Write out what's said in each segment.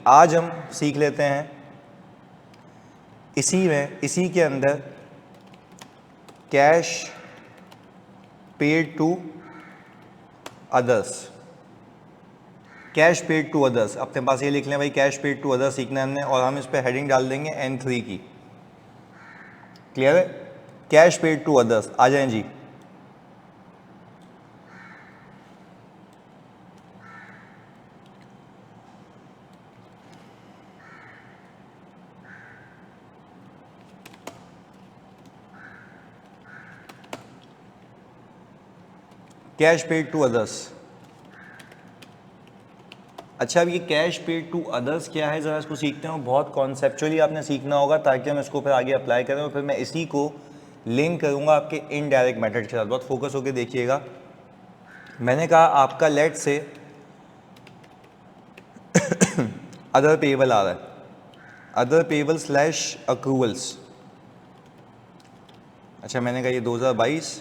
आज हम सीख लेते हैं इसी के अंदर cash paid to others. Cash paid to others अपने पास ये लिख लें भाई, कैश पेड टू अदर्स सीखना है हमने, और हम इस पे हेडिंग डाल देंगे N3 की। क्लियर है? कैश पेड टू अदर्स, आ जाएं जी। Cash paid to others. अच्छा, अब ये कैश पेड टू अदर्स क्या है, ज़रा इसको सीखते हैं। बहुत कॉन्सेप्चुअली आपने सीखना होगा ताकि हम इसको फिर आगे अप्लाई करें, और फिर मैं इसी को लिंक करूंगा आपके इनडायरेक्ट मेथड के साथ। बहुत फोकस होकर देखिएगा। मैंने कहा आपका लेट से अदर पेबल आ रहा है, अदर पेबल स्लैश अक्रूवल्स। अच्छा, मैंने कहा ये 2022,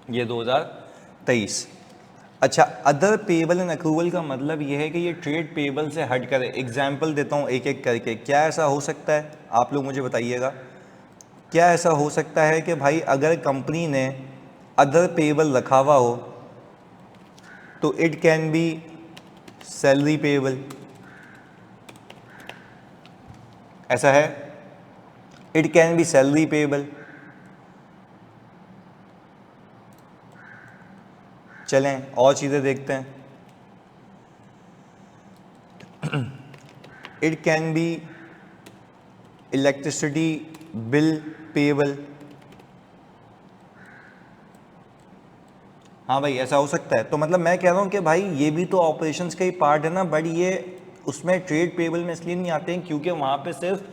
ये 2023। अच्छा, अदर पेबल एंड अक्रूवल का मतलब ये है कि ये ट्रेड पेबल से हट कर। एग्जाम्पल देता हूँ एक एक करके। क्या ऐसा हो सकता है, आप लोग मुझे बताइएगा, क्या ऐसा हो सकता है कि भाई अगर कंपनी ने अदर पेबल रखा हुआ हो तो it can be salary payable. ऐसा है, it can be salary payable. चलें और चीज़ें देखते हैं। It can be electricity bill payable. हाँ भाई, ऐसा हो सकता है। तो मतलब मैं कह रहा हूँ कि भाई ये भी तो ऑपरेशंस का ही पार्ट है ना, बट ये उसमें ट्रेड पेबल में इसलिए नहीं आते हैं क्योंकि वहाँ पे सिर्फ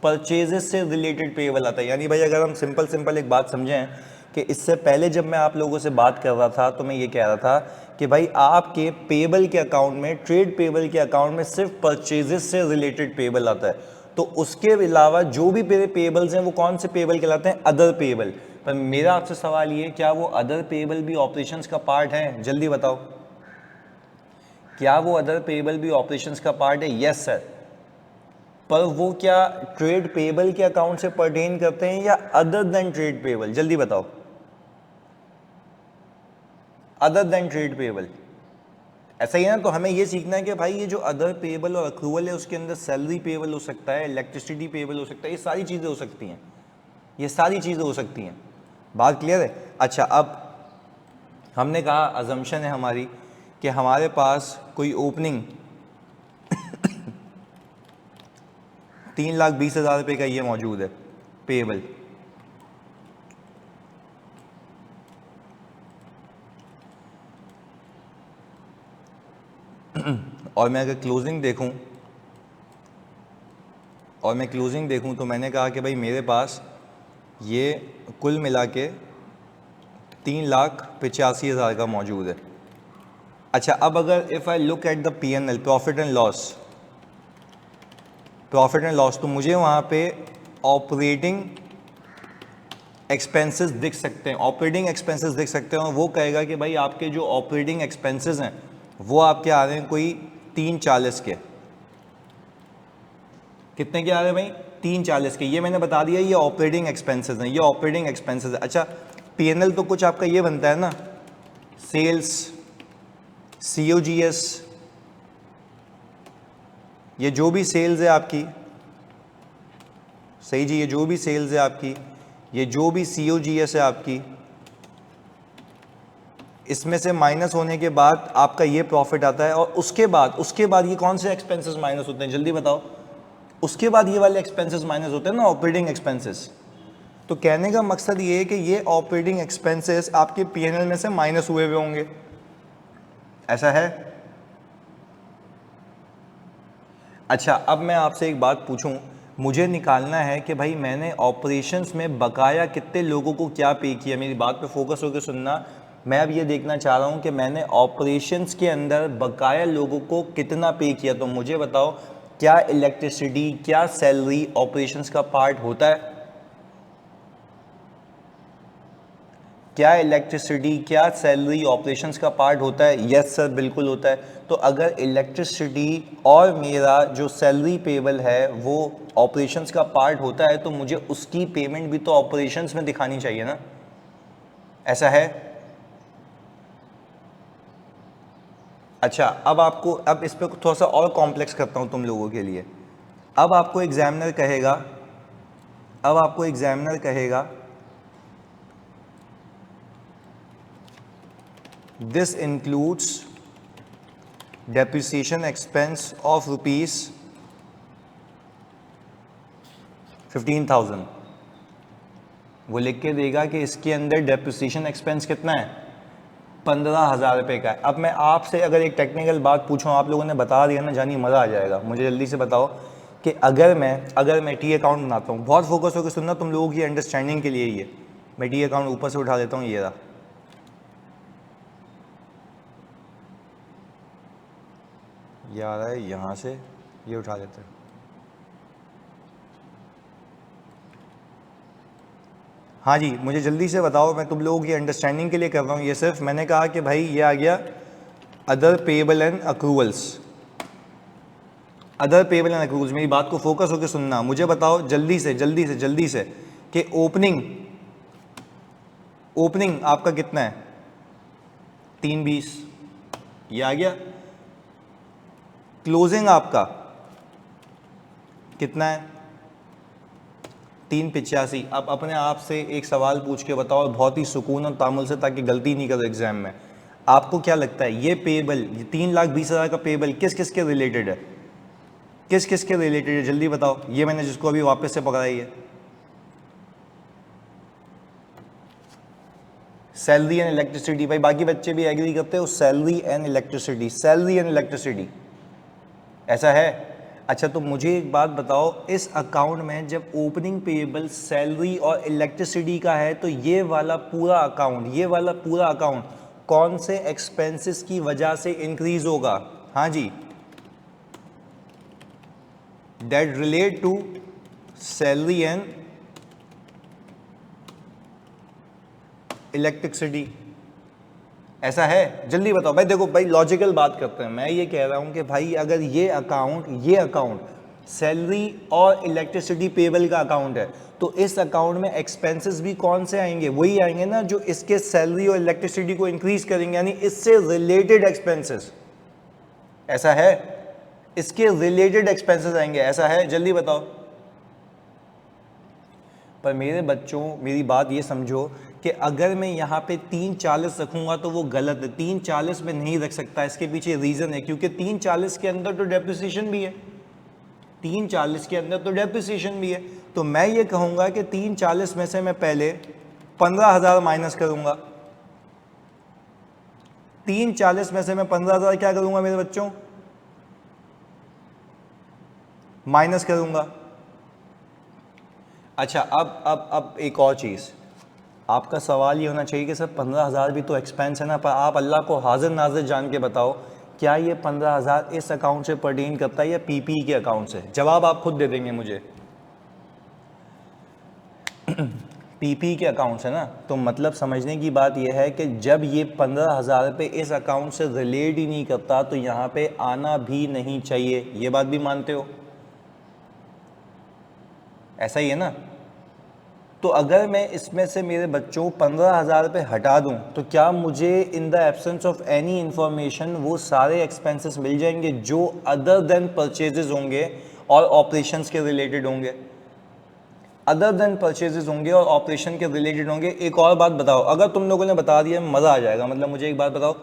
परचेजेस से रिलेटेड पेबल आता है। यानी भाई अगर हम सिंपल एक बात समझें कि इससे पहले जब मैं आप लोगों से बात कर रहा था तो मैं ये कह रहा था कि भाई आपके पेबल के अकाउंट में, ट्रेड पेबल के अकाउंट में सिर्फ परचेजेस से रिलेटेड पेबल आता है। तो उसके अलावा जो भी मेरे पेबल्स हैं वो कौन से पेबल कहलाते हैं? Other payable. पर मेरा आपसे सवाल ये, क्या वो अदर पेबल भी ऑपरेशंस का पार्ट है? जल्दी बताओ, क्या वो अदर पेबल भी ऑपरेशंस का पार्ट है? Yes sir. पर वो क्या ट्रेड पेबल के अकाउंट से पर्टेन करते हैं या अदर देन ट्रेड पेबल? जल्दी बताओ। अदर देन ट्रेड पेबल, ऐसा ही है ना। तो हमें ये सीखना है कि भाई ये जो अदर पेबल और अक्रूवल है उसके अंदर सैलरी पेबल हो सकता है, इलेक्ट्रिसिटी पेबल हो सकता है, ये सारी चीज़ें हो सकती हैं, ये सारी चीज़ें हो सकती हैं। बात क्लियर है? अच्छा, अब हमने कहा अजम्पशन है हमारी कि हमारे पास कोई ओपनिंग 3,20,000 रुपये का ये मौजूद है पेबल। और मैं अगर क्लोजिंग देखूं तो मैंने कहा कि भाई मेरे पास ये कुल मिला के 3,85,000 का मौजूद है। अच्छा, अब अगर if I look at the P&L, profit and loss, तो मुझे वहाँ पे ऑपरेटिंग एक्सपेंसेस दिख सकते हैं। और वो कहेगा कि भाई आपके जो ऑपरेटिंग एक्सपेंसेस हैं वो आपके आ रहे हैं कोई 340 के। कितने के आ रहे हैं भाई? 340 के। ये मैंने बता दिया, ये ऑपरेटिंग एक्सपेंसेस हैं, ये ऑपरेटिंग एक्सपेंसेस है। अच्छा, P&L तो कुछ आपका ये बनता है ना, सेल्स, COGS, ये जो भी सेल्स है आपकी, सही जी, ये जो भी सेल्स है आपकी, ये जो भी COGS है आपकी, इसमें से माइनस होने के बाद आपका ये प्रॉफिट आता है। और उसके बाद ये कौन से एक्सपेंसेस माइनस होते हैं? जल्दी बताओ। उसके बाद ये वाले एक्सपेंसेस माइनस होते हैं ना, ऑपरेटिंग एक्सपेंसेस। तो कहने का मकसद ये है कि ये ऑपरेटिंग एक्सपेंसेस आपके P&L में से माइनस हुए होंगे। ऐसा है? अच्छा, अब मैं आपसे एक बात पूछूं, मुझे निकालना है कि भाई मैंने ऑपरेशंस में बकाया कितने लोगों को क्या पे किया। मेरी बात पे फोकस होकर सुनना। मैं अब ये देखना चाह रहा हूं कि मैंने ऑपरेशंस के अंदर बकाया लोगों को कितना पे किया। तो मुझे बताओ, क्या इलेक्ट्रिसिटी, क्या सैलरी ऑपरेशंस का पार्ट होता है? क्या इलेक्ट्रिसिटी, क्या सैलरी ऑपरेशंस का पार्ट होता है? यस सर, बिल्कुल होता है। तो अगर इलेक्ट्रिसिटी और मेरा जो सैलरी पेबल है वो ऑपरेशंस का पार्ट होता है तो मुझे उसकी पेमेंट भी तो ऑपरेशंस में दिखानी चाहिए ना, ऐसा है? अच्छा, अब इस पर थोड़ा सा और कॉम्प्लेक्स करता हूं तुम लोगों के लिए। अब आपको एग्जामिनर कहेगा this includes depreciation expense of ₹15,000। वो लिख के देगा कि इसके अंदर डेप्रिसिएशन एक्सपेंस कितना है, 15,000 रुपये का है। अब मैं आपसे अगर एक टेक्निकल बात पूछूं, आप लोगों ने बता दिया ना, जानिए मज़ा आ जाएगा। मुझे जल्दी से बताओ कि अगर मैं टी अकाउंट बनाता हूँ, बहुत फोकस होकर सुनना, तुम लोगों की अंडरस्टैंडिंग के लिए ही है। मैं टी अकाउंट ऊपर से उठा देता हूँ, ये रहा, ये आ रहा है यहाँ से, ये उठा देते हैं। हाँ जी, मुझे जल्दी से बताओ, मैं तुम लोगों की अंडरस्टैंडिंग के लिए कर रहा हूँ ये सिर्फ। मैंने कहा कि भाई ये आ गया other payable and accruals. Other payable and accruals, मेरी बात को फोकस होकर सुनना। मुझे बताओ जल्दी से कि ओपनिंग आपका कितना है? 320, ये आ गया। क्लोजिंग आपका कितना है? 385। अब अपने आप से एक सवाल पूछ के बताओ बहुत ही सुकून और तामुल से, ताकि गलती नहीं करो एग्जाम में। आपको क्या लगता है ये पेबल, 3,20,000 का पेबल किस किस के रिलेटेड है? किस किस के रिलेटेड है, जल्दी बताओ। ये मैंने जिसको अभी वापस से पकड़ाई है, सैलरी एंड इलेक्ट्रिसिटी। भाई बाकी बच्चे भी एग्री करते हो, सैलरी एंड इलेक्ट्रिसिटी, ऐसा है? अच्छा, तो मुझे एक बात बताओ, इस अकाउंट में जब ओपनिंग पेएबल सैलरी और इलेक्ट्रिसिटी का है तो ये वाला पूरा अकाउंट कौन से एक्सपेंसेस की वजह से इंक्रीज होगा? हाँ जी, that relate to salary and electricity, ऐसा है? जल्दी बताओ भाई। देखो भाई, लॉजिकल बात करते हैं। मैं ये कह रहा हूं कि भाई अगर ये अकाउंट सैलरी और इलेक्ट्रिसिटी पेबल का अकाउंट है तो इस अकाउंट में एक्सपेंसेस भी कौन से आएंगे? वही आएंगे ना जो इसके सैलरी और इलेक्ट्रिसिटी को इंक्रीज करेंगे, यानी इससे रिलेटेड एक्सपेंसेस, ऐसा है? इसके रिलेटेड एक्सपेंसेस आएंगे, ऐसा है? जल्दी बताओ। पर मेरे बच्चों, मेरी बात ये समझो कि अगर मैं यहाँ पे 340 रखूंगा तो वो गलत है। 340 में नहीं रख सकता, इसके पीछे रीज़न है, क्योंकि 340 के अंदर तो डेप्रिसिएशन भी है। 340 के अंदर तो डेप्रिसिएशन भी है। तो मैं ये कहूँगा कि 340 में से मैं पहले 15,000 माइनस करूँगा। 340 में से मैं 15,000 क्या करूँगा मेरे बच्चों? माइनस करूँगा। अच्छा, अब एक और चीज़, आपका सवाल ये होना चाहिए कि सर 15,000 भी तो एक्सपेंस है ना, पर आप अल्लाह को हाजिर नाजिर जान के बताओ, क्या ये 15,000 इस अकाउंट से पर्टेन करता है या पीपी के अकाउंट से? जवाब आप खुद दे देंगे मुझे। पीपी के अकाउंट से ना, तो मतलब समझने की बात यह है कि जब ये 15,000 रुपये इस अकाउंट से रिलेट ही नहीं करता तो यहाँ पे आना भी नहीं चाहिए। ये बात भी मानते हो? ऐसा ही है ना? तो अगर मैं इसमें से मेरे बच्चों 15,000 रुपये हटा दूं तो क्या मुझे in the absence of any information वो सारे एक्सपेंसेस मिल जाएंगे जो अदर देन परचेजेस होंगे और ऑपरेशंस के रिलेटेड होंगे? अदर देन परचेजेस होंगे और ऑपरेशन के रिलेटेड होंगे। एक और बात बताओ, अगर तुम लोगों ने बता दिया मज़ा आ जाएगा। मतलब मुझे एक बात बताओ,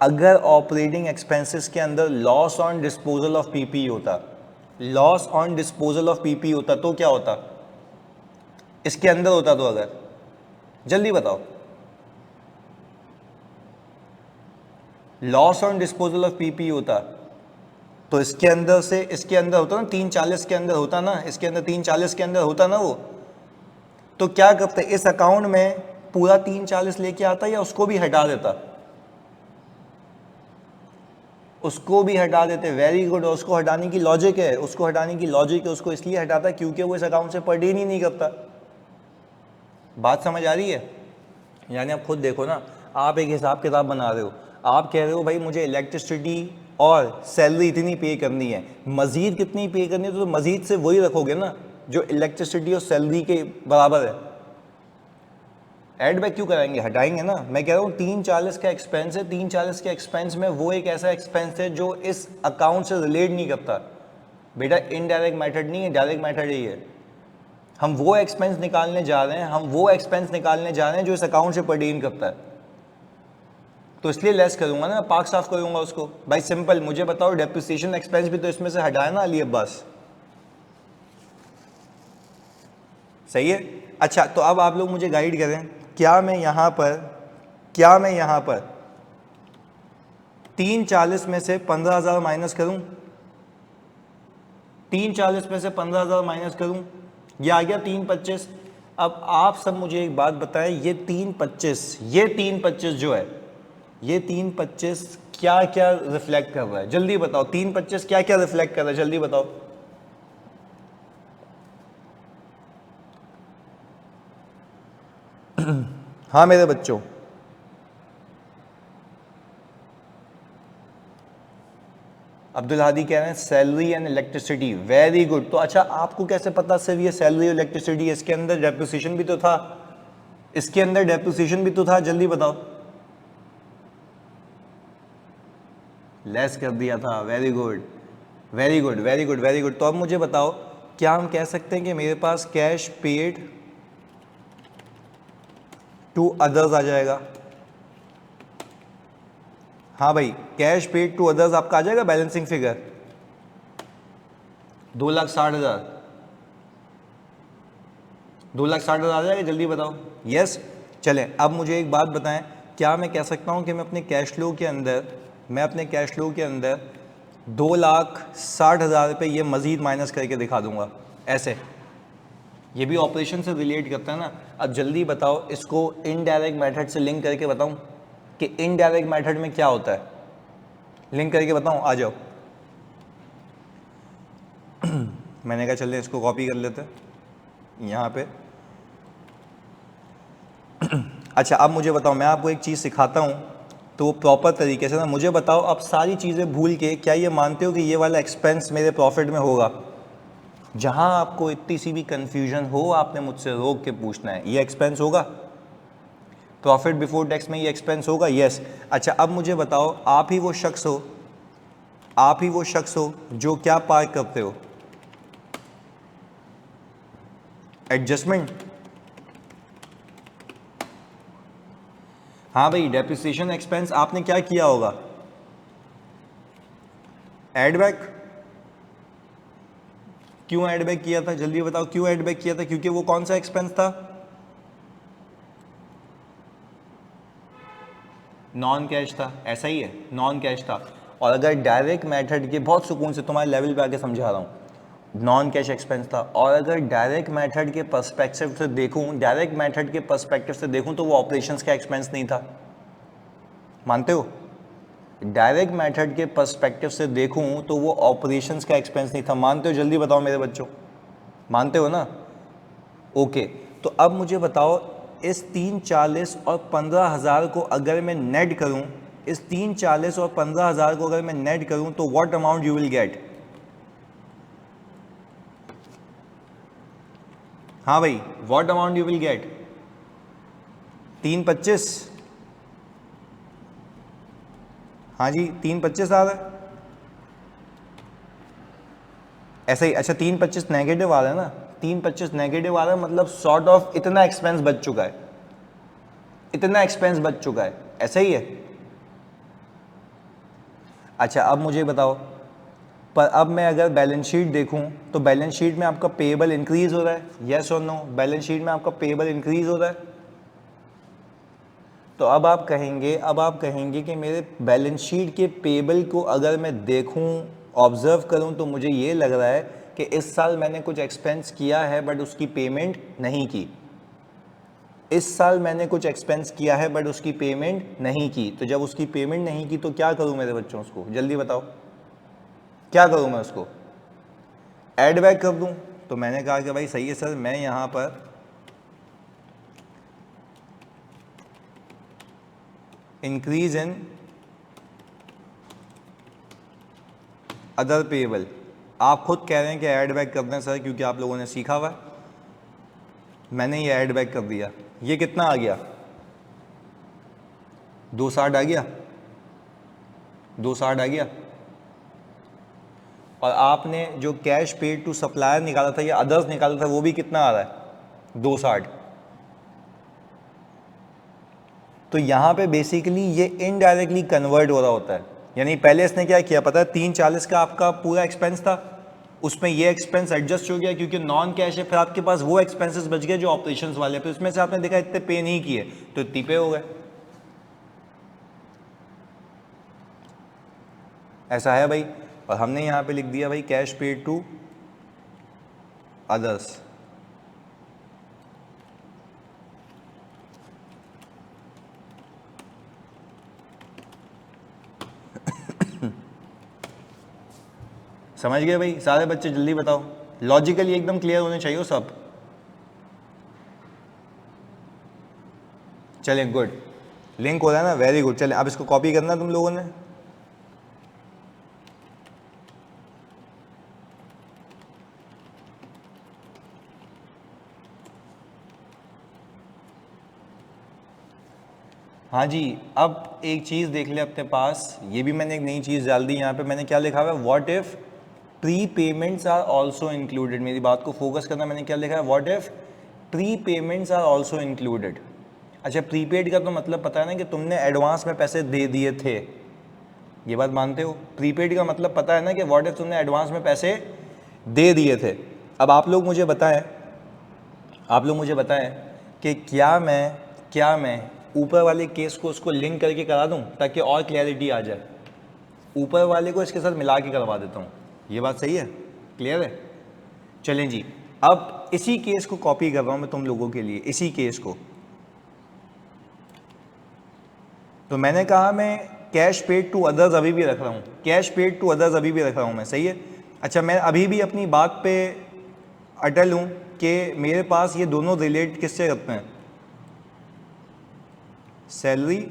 अगर ऑपरेटिंग एक्सपेंसेस के अंदर loss on disposal of PP होता, तो क्या होता? इसके अंदर होता तो? अगर जल्दी बताओ, loss on disposal of PP होता तो इसके अंदर होता ना, 340 के अंदर होता ना, इसके अंदर 340 के अंदर होता ना वो। तो क्या करते, इस अकाउंट में पूरा 340 लेके आता या उसको भी हटा देता? उसको भी हटा देते। Very good. उसको हटाने की लॉजिक है, उसको इसलिए हटाता क्योंकि वो इस अकाउंट से पर्टेन ही नहीं करता। बात समझ आ रही है? यानी आप खुद देखो ना, आप एक हिसाब किताब बना रहे हो, आप कह रहे हो भाई मुझे इलेक्ट्रिसिटी और सैलरी इतनी पे करनी है, मज़ीद कितनी पे करनी है, तो मज़ीद से वही रखोगे ना जो इलेक्ट्रिसिटी और सैलरी के बराबर है। ऐड बैक क्यों कराएंगे, हटाएंगे ना। मैं कह रहा हूँ 340 का एक्सपेंस है, 340 के एक्सपेंस में वो एक ऐसा एक्सपेंस है जो इस अकाउंट से रिलेट नहीं करता। बेटा इनडायरेक्ट मेथड नहीं है, डायरेक्ट मेथड ही है। हम वो एक्सपेंस निकालने जा रहे हैं, हम वो एक्सपेंस निकालने जा रहे हैं जो इस अकाउंट से पर्टेन करता है, तो इसलिए लेस करूंगा ना, पार्क साफ करूंगा उसको। भाई सिंपल, मुझे बताओ डेप्रिसिएशन एक्सपेंस भी तो इसमें से हटाया ना अली अब्बास, सही है। अच्छा तो अब आप लोग मुझे गाइड करें, क्या मैं यहाँ पर 340 में से 15,000 माइनस करूं, 340 में से 15,000 माइनस करूं, ये आ गया 325। अब आप सब मुझे एक बात बताएं, ये 325 जो है, ये 325 क्या क्या रिफ्लेक्ट कर रहा है, जल्दी बताओ। 325 क्या क्या रिफ्लेक्ट कर रहा है, जल्दी बताओ। हाँ मेरे बच्चों, अब्दुल हादी कह रहे हैं salary and electricity, very good. तो अच्छा आपको कैसे पता सिर्फ ये सैलरी और इलेक्ट्रिसिटी, इसके अंदर डेप्रिसिएशन भी तो था, इसके अंदर डेप्रिसिएशन भी तो था, जल्दी बताओ। लेस कर दिया था, very good very good very good very good. तो अब मुझे बताओ, क्या हम कह सकते हैं कि मेरे पास कैश पेड टू अदर्स आ जाएगा? हाँ भाई, कैश पेड टू अदर्स आपका आ जाएगा बैलेंसिंग फिगर 2,60,000, 2,60,000 आ जाएगा, जल्दी बताओ। यस चलें, अब मुझे एक बात बताएं, क्या मैं कह सकता हूं कि मैं अपने कैश फ्लो के अंदर 2,60,000 रुपये ये मज़ीद माइनस करके दिखा दूंगा ऐसे? ये भी ऑपरेशन से रिलेट करता है ना। अब जल्दी बताओ, इसको इनडायरेक्ट मेथड से लिंक करके बताऊं कि इनडायरेक्ट मेथड में क्या होता है, लिंक करके बताऊं, आ जाओ। मैंने कहा चलिए इसको कॉपी कर लेते हैं यहाँ पे। अच्छा अब मुझे बताओ, मैं आपको एक चीज़ सिखाता हूँ तो वो प्रॉपर तरीके से ना मुझे बताओ, अब सारी चीज़ें भूल के क्या ये मानते हो कि ये वाला एक्सपेंस मेरे प्रॉफिट में होगा? जहाँ आपको इतनी सी भी कन्फ्यूजन हो, आपने मुझसे रोक के पूछना है, ये एक्सपेंस होगा प्रॉफिट बिफोर टैक्स में, ये एक्सपेंस होगा? यस। अच्छा अब मुझे बताओ, आप ही वो शख्स हो जो क्या पार्क करते हो, एडजस्टमेंट। हाँ भाई, डेप्रिसिएशन एक्सपेंस आपने क्या किया होगा, एड बैक। क्यों एड बैक किया था, जल्दी बताओ क्यों एड बैक किया था? क्योंकि वो कौन सा एक्सपेंस था, नॉन कैश था, ऐसा ही है, नॉन कैश था। और अगर डायरेक्ट मेथड के, बहुत सुकून से तुम्हारे लेवल पे आके समझा रहा हूँ, नॉन कैश एक्सपेंस था। और अगर डायरेक्ट मेथड के पर्सपेक्टिव से देखूं तो वो ऑपरेशंस का एक्सपेंस नहीं था, मानते हो? डायरेक्ट मेथड के पर्सपेक्टिव से देखूं तो वो ऑपरेशंस का एक्सपेंस नहीं था, मानते हो? जल्दी बताओ मेरे बच्चों, मानते हो ना? ओके। तो अब मुझे बताओ, इस 340 और 15,000 को अगर मैं नेट करूं, इस 340 और 15,000 को अगर मैं नेट करूं तो what amount you will get? हाँ भाई, what amount you will get? 325, हाँ जी 325 आ रहा है ऐसा ही। अच्छा 325 नेगेटिव आ रहा है ना, 325 नेगेटिव आ रहा है, मतलब सॉर्ट ऑफ इतना एक्सपेंस बच चुका है, ऐसा ही है। अच्छा अब मुझे बताओ, पर अब मैं अगर बैलेंस शीट देखूं तो बैलेंस शीट में आपका पेएबल इंक्रीज हो रहा है, यस और नो? बैलेंस शीट में आपका पेएबल इंक्रीज हो रहा है। तो अब आप कहेंगे कि मेरे बैलेंस शीट के पेएबल को अगर मैं देखूं, ऑब्जर्व करूं, तो मुझे ये लग रहा है कि इस साल मैंने कुछ एक्सपेंस किया है बट उसकी पेमेंट नहीं की, इस साल मैंने कुछ एक्सपेंस किया है बट उसकी पेमेंट नहीं की। तो जब उसकी पेमेंट नहीं की तो क्या करूं मेरे बच्चों, उसको जल्दी बताओ क्या करूं मैं? उसको ऐड बैक कर दूं? तो मैंने कहा कि भाई सही है सर, मैं यहाँ पर इंक्रीज इन अदर पेएबल। आप खुद कह रहे हैं कि ऐड बैक कर दें सर, क्योंकि आप लोगों ने सीखा हुआ है। मैंने ये ऐड बैक कर दिया, ये कितना आ गया, 260 आ गया, 260 आ गया। और आपने जो कैश पेड टू सप्लायर निकाला था या अदर्स निकाला था, वो भी कितना आ रहा है, 260। तो यहाँ पे बेसिकली ये इनडायरेक्टली कन्वर्ट हो रहा होता है। यानी पहले इसने क्या किया पता है, 340 का आपका पूरा एक्सपेंस था, उसमें ये एक्सपेंस एडजस्ट हो गया क्योंकि नॉन कैश है, फिर आपके पास वो एक्सपेंसेस बच गए जो ऑपरेशंस वाले, फिर उसमें से आपने देखा इतने पे नहीं किए तो इतने पे हो गए। ऐसा है भाई। और हमने यहाँ पे लिख दिया भाई कैश पेड टू अदर्स। समझ गए भाई सारे बच्चे, जल्दी बताओ, लॉजिकली एकदम क्लियर होने चाहिए सब। चलें गुड, लिंक हो रहा है ना, वेरी गुड। चलें अब इसको कॉपी करना तुम लोगों ने। हाँ जी, अब एक चीज़ देख ले अपने पास, ये भी मैंने एक नई चीज़ डाल दी यहाँ पे। मैंने क्या लिखा हुआ है, what if prepayments are also included. मेरी बात को फोकस करना, मैंने क्या लिखा है, what if prepayments are also included. अच्छा, प्रीपेड का तो मतलब पता है ना कि तुमने एडवांस में पैसे दे दिए थे, ये बात मानते हो। प्रीपेड का मतलब पता है ना कि व्हाट इफ तुमने एडवांस में पैसे दे दिए थे। अब आप लोग मुझे बताएं कि क्या मैं ऊपर वाले केस को उसको लिंक करके करा दूं ताकि और क्लैरिटी आ जाए। ऊपर वाले को इसके साथ मिला के करवा देता हूं, ये बात सही है, क्लियर है। चलें जी, अब इसी केस को कॉपी कर रहा हूं मैं तुम लोगों के लिए, इसी केस को। तो मैंने कहा मैं कैश पेड टू अदर्स अभी भी रख रहा हूं, कैश पेड टू अदर्स अभी भी रख रहा हूं मैं, सही है। अच्छा, मैं अभी भी अपनी बात पे अटल हूं कि मेरे पास ये दोनों रिलेट किससे करते हैं, सैलरी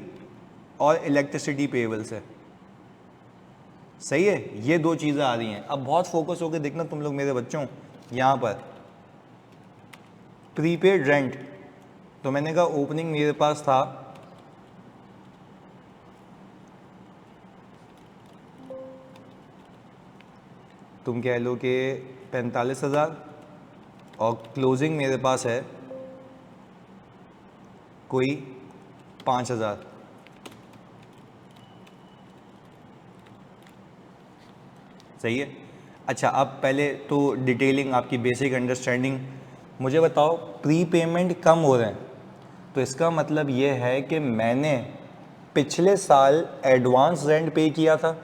और इलेक्ट्रिसिटी पेएबल से, सही है। ये दो चीज़ें आ रही हैं। अब बहुत फोकस होकर देखना तुम लोग मेरे बच्चों, यहाँ पर प्रीपेड रेंट, तो मैंने कहा ओपनिंग मेरे पास था तुम कह लो कि 45,000 और क्लोजिंग मेरे पास है कोई 5,000। सही है। अच्छा, अब पहले तो डिटेलिंग, आपकी बेसिक अंडरस्टैंडिंग, मुझे बताओ प्री पेमेंट कम हो रहे हैं तो इसका मतलब ये है कि मैंने पिछले साल एडवांस रेंट पे किया था,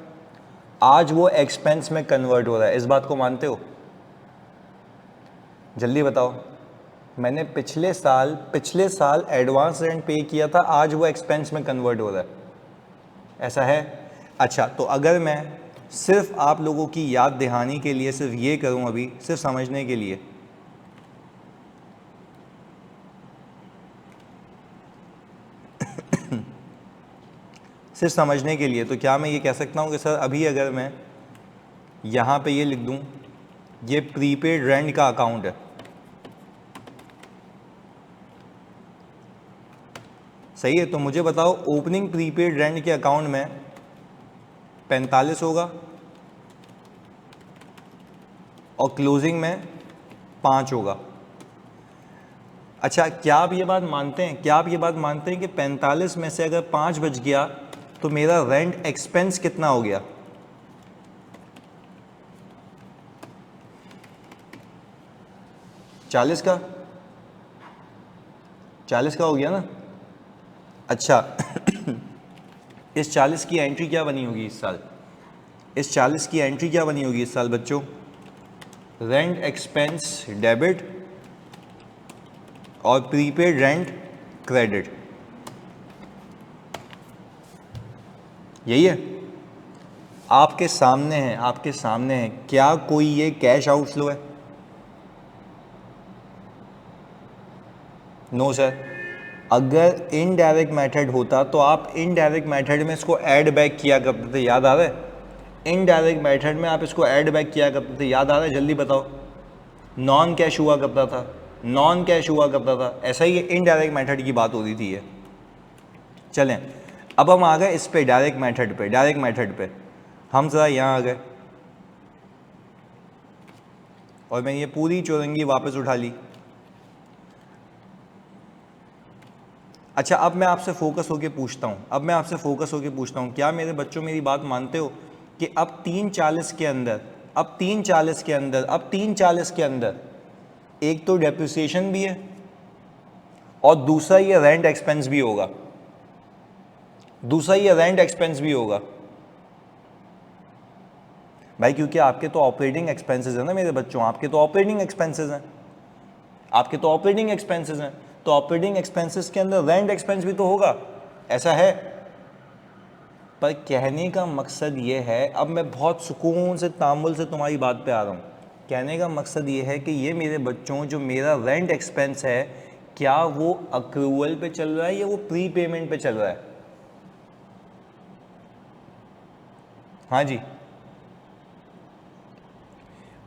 आज वो एक्सपेंस में कन्वर्ट हो रहा है। इस बात को मानते हो, जल्दी बताओ। मैंने पिछले साल एडवांस रेंट पे किया था, आज वो एक्सपेंस में कन्वर्ट हो रहा है, ऐसा है। अच्छा, तो अगर मैं सिर्फ आप लोगों की याद दहानी के लिए सिर्फ ये करूं, अभी सिर्फ समझने के लिए, सिर्फ समझने के लिए, तो क्या मैं ये कह सकता हूं कि सर अभी अगर मैं यहाँ पे ये लिख दूं, ये प्रीपेड रेंट का अकाउंट है, सही है। तो मुझे बताओ ओपनिंग प्रीपेड रेंट के अकाउंट में 45 होगा और क्लोजिंग में 5 होगा। अच्छा, क्या आप ये बात मानते हैं कि 45 में से अगर 5 बच गया तो मेरा रेंट एक्सपेंस कितना हो गया, 40 का हो गया ना। अच्छा इस 40 की एंट्री क्या बनी होगी इस साल, बच्चों, रेंट एक्सपेंस डेबिट और प्रीपेड रेंट क्रेडिट, यही है। आपके सामने है, क्या कोई ये कैश आउटफ्लो है? No sir. अगर इनडायरेक्ट मेथड होता तो आप इनडायरेक्ट मेथड में इसको ऐड बैक किया करते थे, याद आ रहा है? इनडायरेक्ट मेथड में आप इसको ऐड बैक किया करते थे, याद आ रहा है? जल्दी बताओ। नॉन कैश हुआ करता था, नॉन कैश हुआ करता था, ऐसा ही इनडायरेक्ट मेथड की बात हो रही थी ये। चलें अब हम आ गए इस पे डायरेक्ट मेथड पे। डायरेक्ट मेथड पे हम ज़रा यहाँ आ गए और मैं ये पूरी चौरंगी वापस उठा ली। अच्छा अब मैं आपसे फोकस होके पूछता हूँ, अब मैं आपसे फोकस होके पूछता हूँ, क्या मेरे बच्चों मेरी बात मानते हो कि अब 340 के अंदर, अब 340 के अंदर, अब 340 के अंदर एक तो डेप्रिसिएशन भी है और दूसरा ये रेंट एक्सपेंस भी होगा, दूसरा ये रेंट एक्सपेंस भी होगा भाई, क्योंकि आपके तो ऑपरेटिंग एक्सपेंसेस है ना मेरे बच्चों, आपके तो ऑपरेटिंग एक्सपेंसेस हैं, आपके तो ऑपरेटिंग एक्सपेंसेस हैं, तो ऑपरेटिंग एक्सपेंसेस के अंदर रेंट एक्सपेंस भी तो होगा, ऐसा है। पर कहने का मकसद ये है, अब मैं बहुत सुकून से तामुल से तुम्हारी बात पे आ रहा हूँ, कहने का मकसद ये है कि ये मेरे बच्चों जो मेरा रेंट एक्सपेंस है, क्या वो अक्रूवल पे चल रहा है या वो प्री पेमेंट पे चल रहा है? हाँ जी,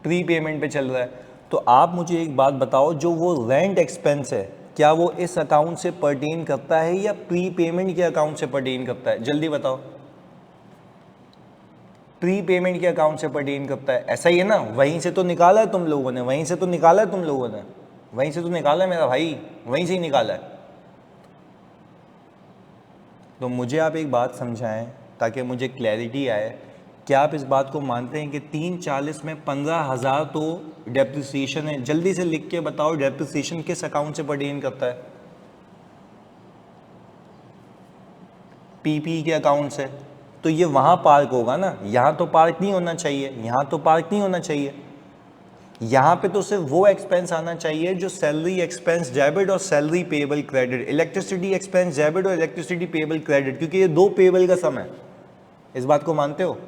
प्री पेमेंट पे चल रहा है। तो आप मुझे एक बात बताओ, जो वो रेंट एक्सपेंस है क्या वो इस अकाउंट से पर्टेन करता है या प्री पेमेंट के अकाउंट से पर्टेन करता है? जल्दी बताओ। प्री पेमेंट के अकाउंट से पर्टेन करता है, ऐसा ही है ना? वहीं से तो निकाला है तुम लोगों ने, वहीं से तो निकाला है तुम लोगों ने, वहीं से तो निकाला है मेरा भाई, वहीं से ही निकाला है। तो मुझे आप एक बात समझाएं ताकि मुझे क्लैरिटी आए, क्या आप इस बात को मानते हैं कि 340 में 15,000 तो डेप्रिसिएशन है? जल्दी से लिख के बताओ डेप्रिसिएशन किस अकाउंट से पर्टेन करता है? पीपी के अकाउंट से। तो ये वहाँ पार्क होगा ना, यहाँ तो पार्क नहीं होना चाहिए, यहाँ तो पार्क नहीं होना चाहिए, यहाँ पे तो सिर्फ वो एक्सपेंस आना चाहिए जो सैलरी एक्सपेंस डेबिट और salary payable credit, electricity expense debit और इलेक्ट्रिसिटी पेबल क्रेडिट, क्योंकि ये दो पेबल का सम है। इस बात को मानते हो?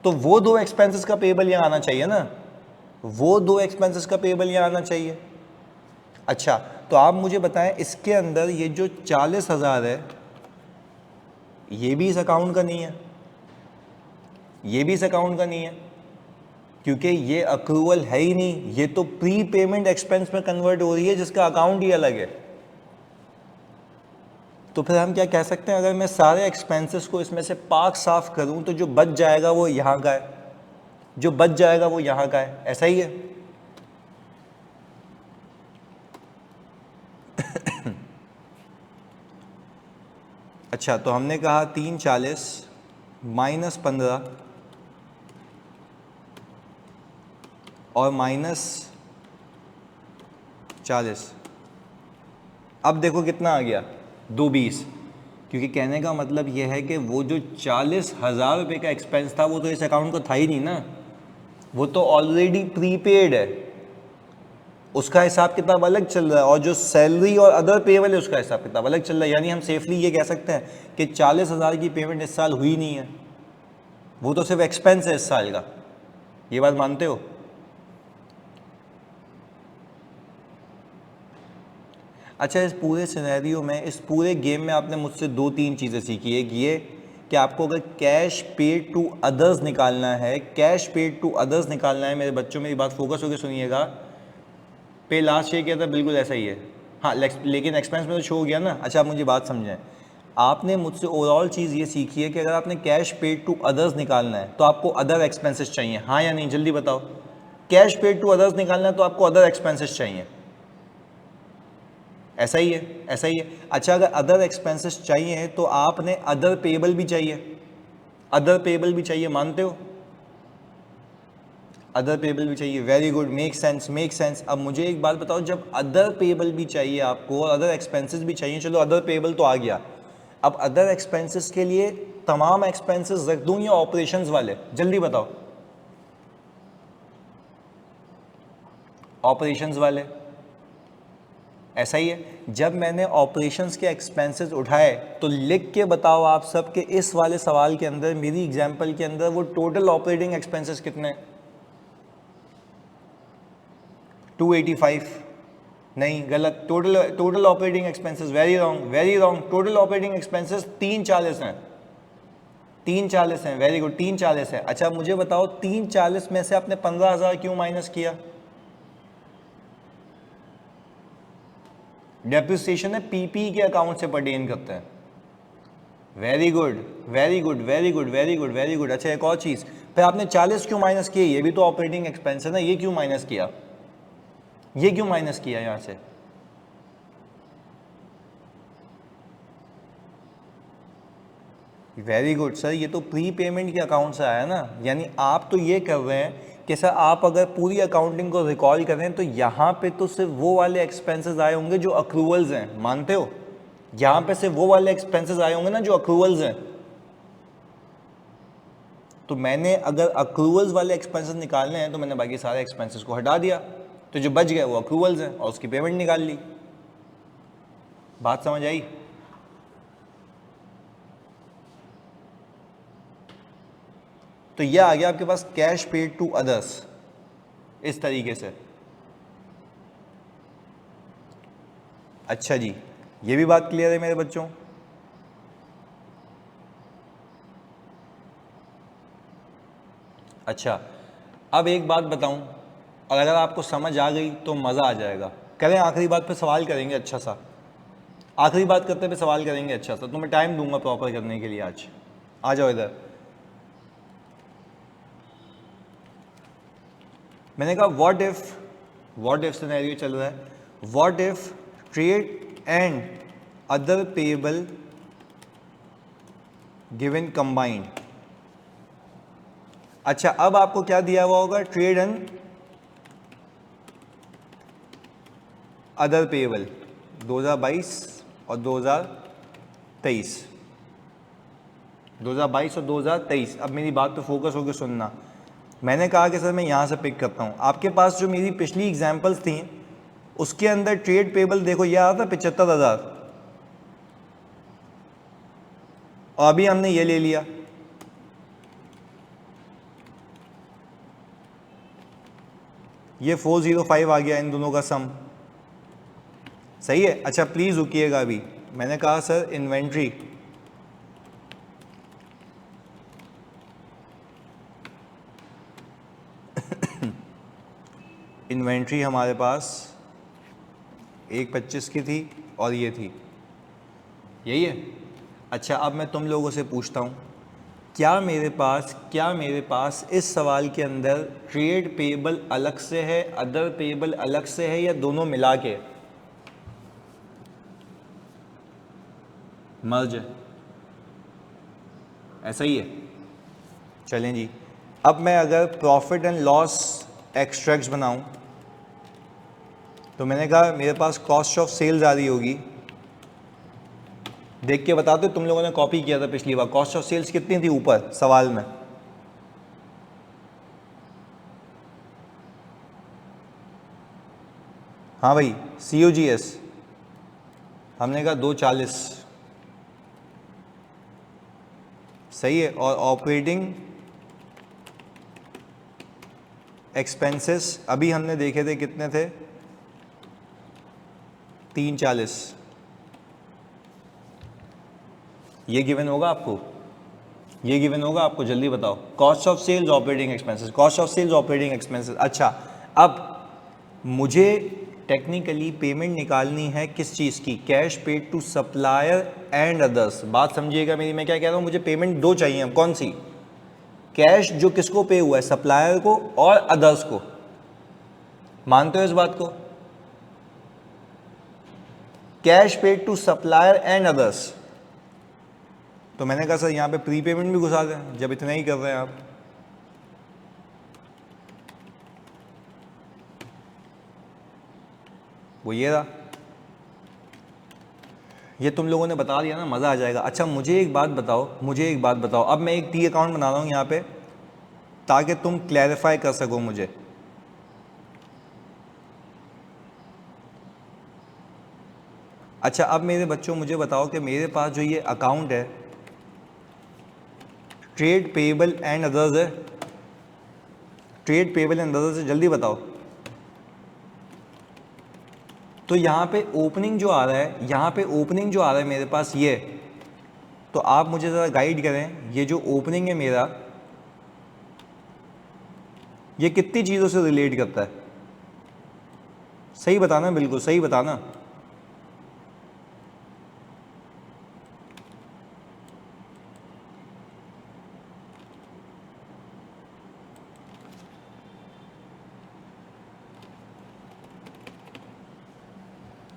तो वो दो एक्सपेंसेस का पेबल यहाँ आना चाहिए ना, वो दो एक्सपेंसेस का पेबल यहाँ आना चाहिए। अच्छा तो आप मुझे बताएं, इसके अंदर ये जो 40,000 है ये भी इस अकाउंट का नहीं है, ये भी इस अकाउंट का नहीं है, क्योंकि ये अक्रूवल है ही नहीं, ये तो प्री पेमेंट एक्सपेंस में कन्वर्ट हो रही है जिसका अकाउंट ही अलग है। तो फिर हम क्या कह सकते हैं, अगर मैं सारे एक्सपेंसेस को इसमें से पाक साफ करूं तो जो बच जाएगा वो यहाँ का है, जो बच जाएगा वो यहाँ का है, ऐसा ही है। अच्छा तो हमने कहा 340 माइनस 15 और माइनस 40, अब देखो कितना आ गया, 220, क्योंकि कहने का मतलब यह है कि वो जो 40,000 रुपये का एक्सपेंस था वो तो इस अकाउंट को था ही नहीं ना, वो तो ऑलरेडी प्रीपेड है, उसका हिसाब किताब अलग चल रहा है, और जो सैलरी और अदर पेबल है उसका हिसाब किताब अलग चल रहा है। यानी हम सेफली ये कह सकते हैं कि 40,000 की पेमेंट इस साल हुई नहीं है, वो तो सिर्फ एक्सपेंस है इस साल का। ये बात मानते हो? अच्छा इस पूरे सिनेरियो में, इस पूरे गेम में आपने मुझसे 2-3 चीज़ें सीखी। एक ये कि आपको अगर कैश पेड टू अदर्स निकालना है, कैश पेड टू अदर्स निकालना है, मेरे बच्चों मेरी बात फोकस होकर सुनिएगा, पे लास्ट ईयर किया था बिल्कुल ऐसा ही है, हाँ लेकिन एक्सपेंस में तो शो हो गया ना। अच्छा आप मुझे बात समझें, आपने मुझसे ओवरऑल चीज़ ये सीखी है कि अगर आपने कैश पेड टू अदर्स निकालना है तो आपको अदर एक्सपेंसेस चाहिए, हाँ या नहीं? जल्दी बताओ। कैश पेड टू अदर्स निकालना है तो आपको अदर एक्सपेंसेस चाहिए, ऐसा ही है, ऐसा ही है। अच्छा अगर अदर एक्सपेंसेस चाहिए तो आपने अदर पेबल भी चाहिए, अदर पेबल भी चाहिए, मानते हो? अदर पेबल भी चाहिए, very good, make sense, make sense. अब मुझे एक बात बताओ, जब अदर पेबल भी चाहिए आपको और अदर एक्सपेंसेस भी चाहिए, चलो अदर पेबल तो आ गया, अब अदर एक्सपेंसेस के लिए तमाम एक्सपेंसेस रख दूं या ऑपरेशंस वाले? जल्दी बताओ। ऑपरेशंस वाले, ऐसा ही है। जब मैंने ऑपरेशंस के एक्सपेंसेस उठाए तो लिख के बताओ आप सब के इस वाले सवाल के अंदर, मेरी एग्जांपल के अंदर, वो टोटल ऑपरेटिंग एक्सपेंसेस कितने? 285 नहीं, गलत। Total operating expenses, very wrong, very wrong. Total operating expenses 340 हैं, 340 हैं, वेरी गुड, 340 है। अच्छा मुझे बताओ 340 में से आपने 15,000 क्यों माइनस किया? डेप्रिसिएशन है, पीपी के अकाउंट से पर्टेन करते हैं। Very good, very good, very good, very good, very good. अच्छा एक और चीज, फिर आपने 40 क्यों माइनस किए? ये भी तो ऑपरेटिंग एक्सपेंस है ना, ये क्यों माइनस किया? ये क्यों माइनस किया यहां से? वेरी गुड सर, ये तो प्री पेमेंट के अकाउंट से आया ना, यानी आप तो ये कर रहे हैं कि सर आप अगर पूरी अकाउंटिंग को रिकॉल करें तो यहाँ पे तो सिर्फ वो वाले एक्सपेंसेस आए होंगे जो अक्रूवल्स हैं, मानते हो? यहाँ पे सिर्फ वो वाले एक्सपेंसेस आए होंगे ना जो अक्रूवल्स हैं। तो मैंने अगर अक्रूवल्स वाले एक्सपेंसेस निकालने हैं तो मैंने बाकी सारे एक्सपेंसेस को हटा दिया, तो जो बच गया वो अक्रूवल्स हैं और उसकी पेमेंट निकाल ली। बात समझ आई? तो यह आ गया आपके पास कैश पेड टू अदर्स, इस तरीके से। अच्छा जी, ये भी बात क्लियर है मेरे बच्चों? अच्छा, अब एक बात बताऊं, और अगर आपको समझ आ गई तो मज़ा आ जाएगा। करें आखिरी बात पे सवाल करेंगे अच्छा सा, आखिरी बात करते पे सवाल करेंगे अच्छा सा, तो मैं टाइम दूंगा प्रॉपर करने के लिए आज। आ जाओ इधर। मैंने कहा व्हाट इफ सिनेरियो चल रहा है, what if trade and other payable given combined. अच्छा अब आपको क्या दिया हुआ होगा? ट्रेड एंड अदर पेएबल 2022 और 2023, 2022 और 2023। अब मेरी बात पे फोकस होकर सुनना। मैंने कहा कि सर मैं यहाँ से पिक करता हूँ। आपके पास जो मेरी पिछली एग्जाम्पल्स थी उसके अंदर ट्रेड पेबल देखो यह आता 75,000, और अभी हमने ये ले लिया, ये 405 आ गया इन दोनों का सम, सही है। अच्छा प्लीज रुकिएगा, अभी मैंने कहा सर इन्वेंट्री इन्वेंट्री हमारे पास 125 की थी और ये थी, यही है। अच्छा अब मैं तुम लोगों से पूछता हूँ, क्या मेरे पास इस सवाल के अंदर ट्रेड पेएबल अलग से है, अदर पेएबल अलग से है, या दोनों मिला के मर्ज है? ऐसा ही है। चलें जी, अब मैं अगर प्रॉफिट एंड लॉस एक्सट्रैक्ट्स बनाऊं तो मैंने कहा मेरे पास कॉस्ट ऑफ सेल्स आ रही होगी। देख के बता दो, तुम लोगों ने कॉपी किया था पिछली बार, कॉस्ट ऑफ सेल्स कितनी थी ऊपर सवाल में? हाँ भाई, COGS हमने कहा 240, सही है। और ऑपरेटिंग एक्सपेंसेस अभी हमने देखे थे कितने थे? 340। ये गिवन होगा आपको, ये गिवन होगा आपको, जल्दी बताओ। Cost of sales operating expenses, cost of sales operating expenses. अच्छा अब मुझे टेक्निकली पेमेंट निकालनी है किस चीज़ की? Cash paid to supplier and others. बात समझिएगा मेरी, मैं क्या कह रहा हूँ, मुझे पेमेंट दो चाहिए। अब कौन सी? कैश जो किसको पे हुआ है? सप्लायर को और अदर्स को। मानते हो इस बात को? Cash paid to supplier and others. तो मैंने कहा सर यहाँ पे प्री पेमेंट भी घुसा दें, जब इतना ही कर रहे हैं आप। वो ये रहा, ये तुम लोगों ने बता दिया ना, मज़ा आ जाएगा। अच्छा मुझे एक बात बताओ, अब मैं एक टी अकाउंट बना रहा हूँ यहाँ पे ताकि तुम क्लैरिफाई कर सको मुझे। अच्छा अब मेरे बच्चों मुझे बताओ कि मेरे पास जो ये अकाउंट है ट्रेड पेएबल एंड अदर्स है, ट्रेड पेएबल एंड अदर्स है, जल्दी बताओ। तो यहाँ पे ओपनिंग जो आ रहा है, यहाँ पे ओपनिंग जो आ रहा है मेरे पास ये, तो आप मुझे ज़रा गाइड करें, ये जो ओपनिंग है मेरा, ये कितनी चीज़ों से रिलेट करता है? सही बताना, बिल्कुल सही बताना।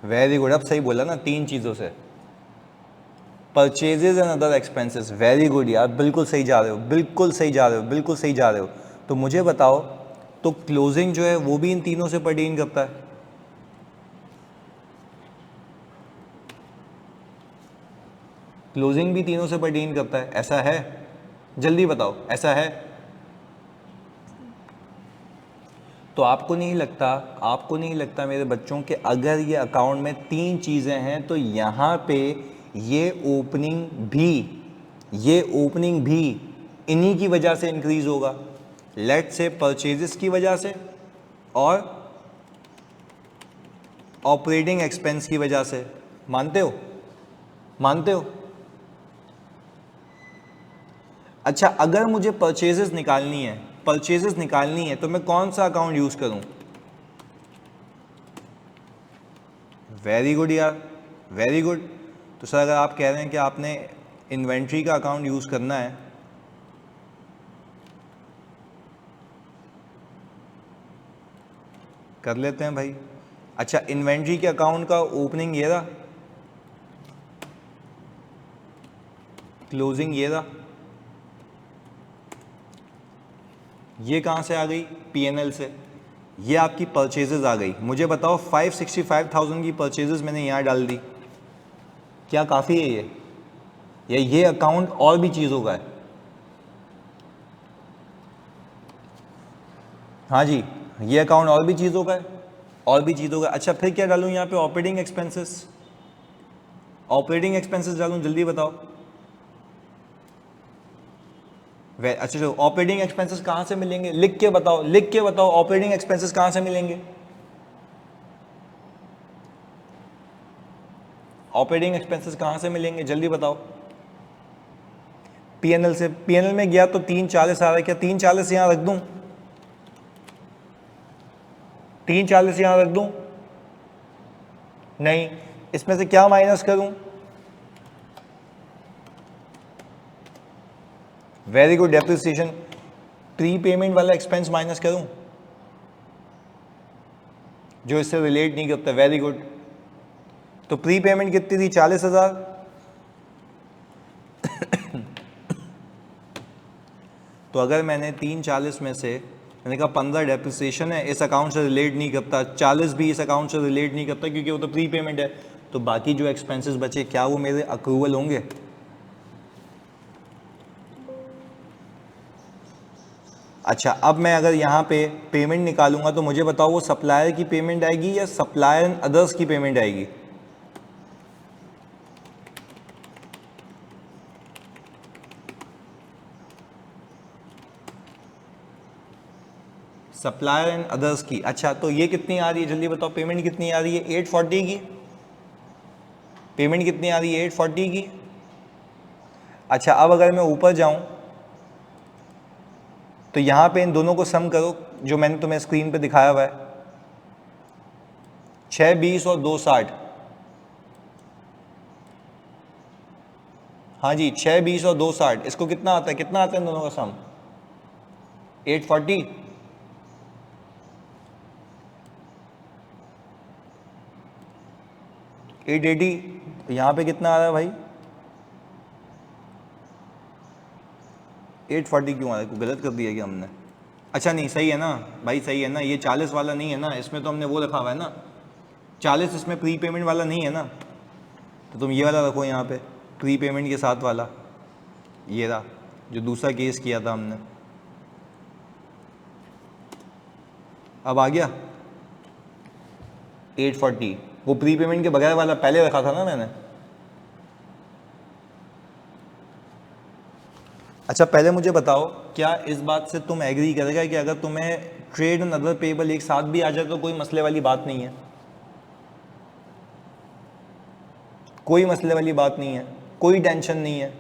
वेरी गुड, अब सही बोला ना, 3 चीज़ों से, purchases and other expenses. Very good यार, बिल्कुल सही जा रहे हो, बिल्कुल सही जा रहे हो, बिल्कुल सही जा रहे हो। तो मुझे बताओ, तो क्लोजिंग जो है वो भी इन तीनों से पर्टेन करता है? क्लोजिंग भी तीनों से पर्टेन करता है, ऐसा है? जल्दी बताओ, ऐसा है? तो आपको नहीं लगता, आपको नहीं लगता मेरे बच्चों के, अगर ये अकाउंट में 3 चीज़ें हैं तो यहाँ पे ये ओपनिंग भी इन्हीं की वजह से इंक्रीज होगा। लेट से परचेजेस की वजह से और ऑपरेटिंग एक्सपेंस की वजह से। मानते हो? मानते हो? अच्छा, अगर मुझे परचेजेस निकालनी है तो मैं कौन सा अकाउंट यूज करूं? वेरी गुड यार, वेरी गुड। तो सर अगर आप कह रहे हैं कि आपने इन्वेंट्री का अकाउंट यूज करना है, कर लेते हैं भाई। अच्छा, इन्वेंट्री के अकाउंट का ओपनिंग ये रहा, क्लोजिंग ये रहा, ये कहाँ से आ गई? पीएनएल से। ये आपकी परचेजेस आ गई। मुझे बताओ 565,000 की परचेजेस मैंने यहाँ डाल दी, क्या काफ़ी है ये? या ये अकाउंट और भी चीज़ों का है? हाँ जी, ये अकाउंट और भी चीज़ों का है, और भी चीज़ों का। अच्छा, फिर क्या डालूँ यहाँ पे? Operating expenses. ऑपरेटिंग एक्सपेंसेस डालूँ, जल्दी बताओ। अच्छा चलो, ऑपरेटिंग एक्सपेंसेस कहाँ से मिलेंगे? लिख के बताओ, लिख के बताओ, ऑपरेटिंग एक्सपेंसेस कहाँ से मिलेंगे? ऑपरेटिंग एक्सपेंसेस कहाँ से मिलेंगे, जल्दी बताओ। पीएनएल से। पीएनएल में गया तो 340 आ रहा है, क्या 340 यहाँ रख दूँ? 340 यहाँ रख दूँ? नहीं, इसमें से क्या माइनस करूँ? Very good, depreciation. Pre payment वाला एक्सपेंस माइनस करूं जो इससे रिलेट नहीं करता। Very good. तो प्री पेमेंट कितनी थी? 40,000। तो अगर मैंने 340 में से, मैंने कहा 15 डेप्रिसिएशन है, इस अकाउंट से रिलेट नहीं करता, 40 भी इस अकाउंट से रिलेट नहीं करता क्योंकि वो तो प्री पेमेंट है, तो बाकी जो एक्सपेंसेस बचे क्या वो मेरे अक्रूवल होंगे? अच्छा, अब मैं अगर यहाँ पे पेमेंट निकालूंगा तो मुझे बताओ वो सप्लायर की पेमेंट आएगी या सप्लायर एंड अदर्स की पेमेंट आएगी? सप्लायर एंड अदर्स की। अच्छा, तो ये कितनी आ रही है, जल्दी बताओ, पेमेंट कितनी आ रही है? 840 की। पेमेंट कितनी आ रही है? 840 की। अच्छा, अब अगर मैं ऊपर जाऊं तो यहाँ पे इन दोनों को सम करो जो मैंने तुम्हें स्क्रीन पे दिखाया हुआ है, 620 और 260। हाँ जी, 620 और 260, इसको कितना आता है? कितना आता है इन दोनों का सम? 840। Eight eighty. यहाँ पे कितना आ रहा है भाई? 840 क्यों आ रहा है? गलत कर दिया क्या हमने? अच्छा नहीं, सही है ना भाई, सही है ना, ये 40 वाला नहीं है ना, इसमें तो हमने वो रखा हुआ है ना 40, इसमें प्री पेमेंट वाला नहीं है ना, तो तुम ये वाला रखो यहाँ पे, प्री पेमेंट के साथ वाला, ये रहा जो दूसरा केस किया था हमने। अब आ गया 840, वो प्री पेमेंट के बगैर वाला पहले रखा था ना मैंने। अच्छा, पहले मुझे बताओ, क्या इस बात से तुम एग्री करेगा कि अगर तुम्हें ट्रेड एंड अदर पेबल एक साथ भी आ जाए तो कोई मसले वाली बात नहीं है? कोई मसले वाली बात नहीं है, कोई टेंशन नहीं है,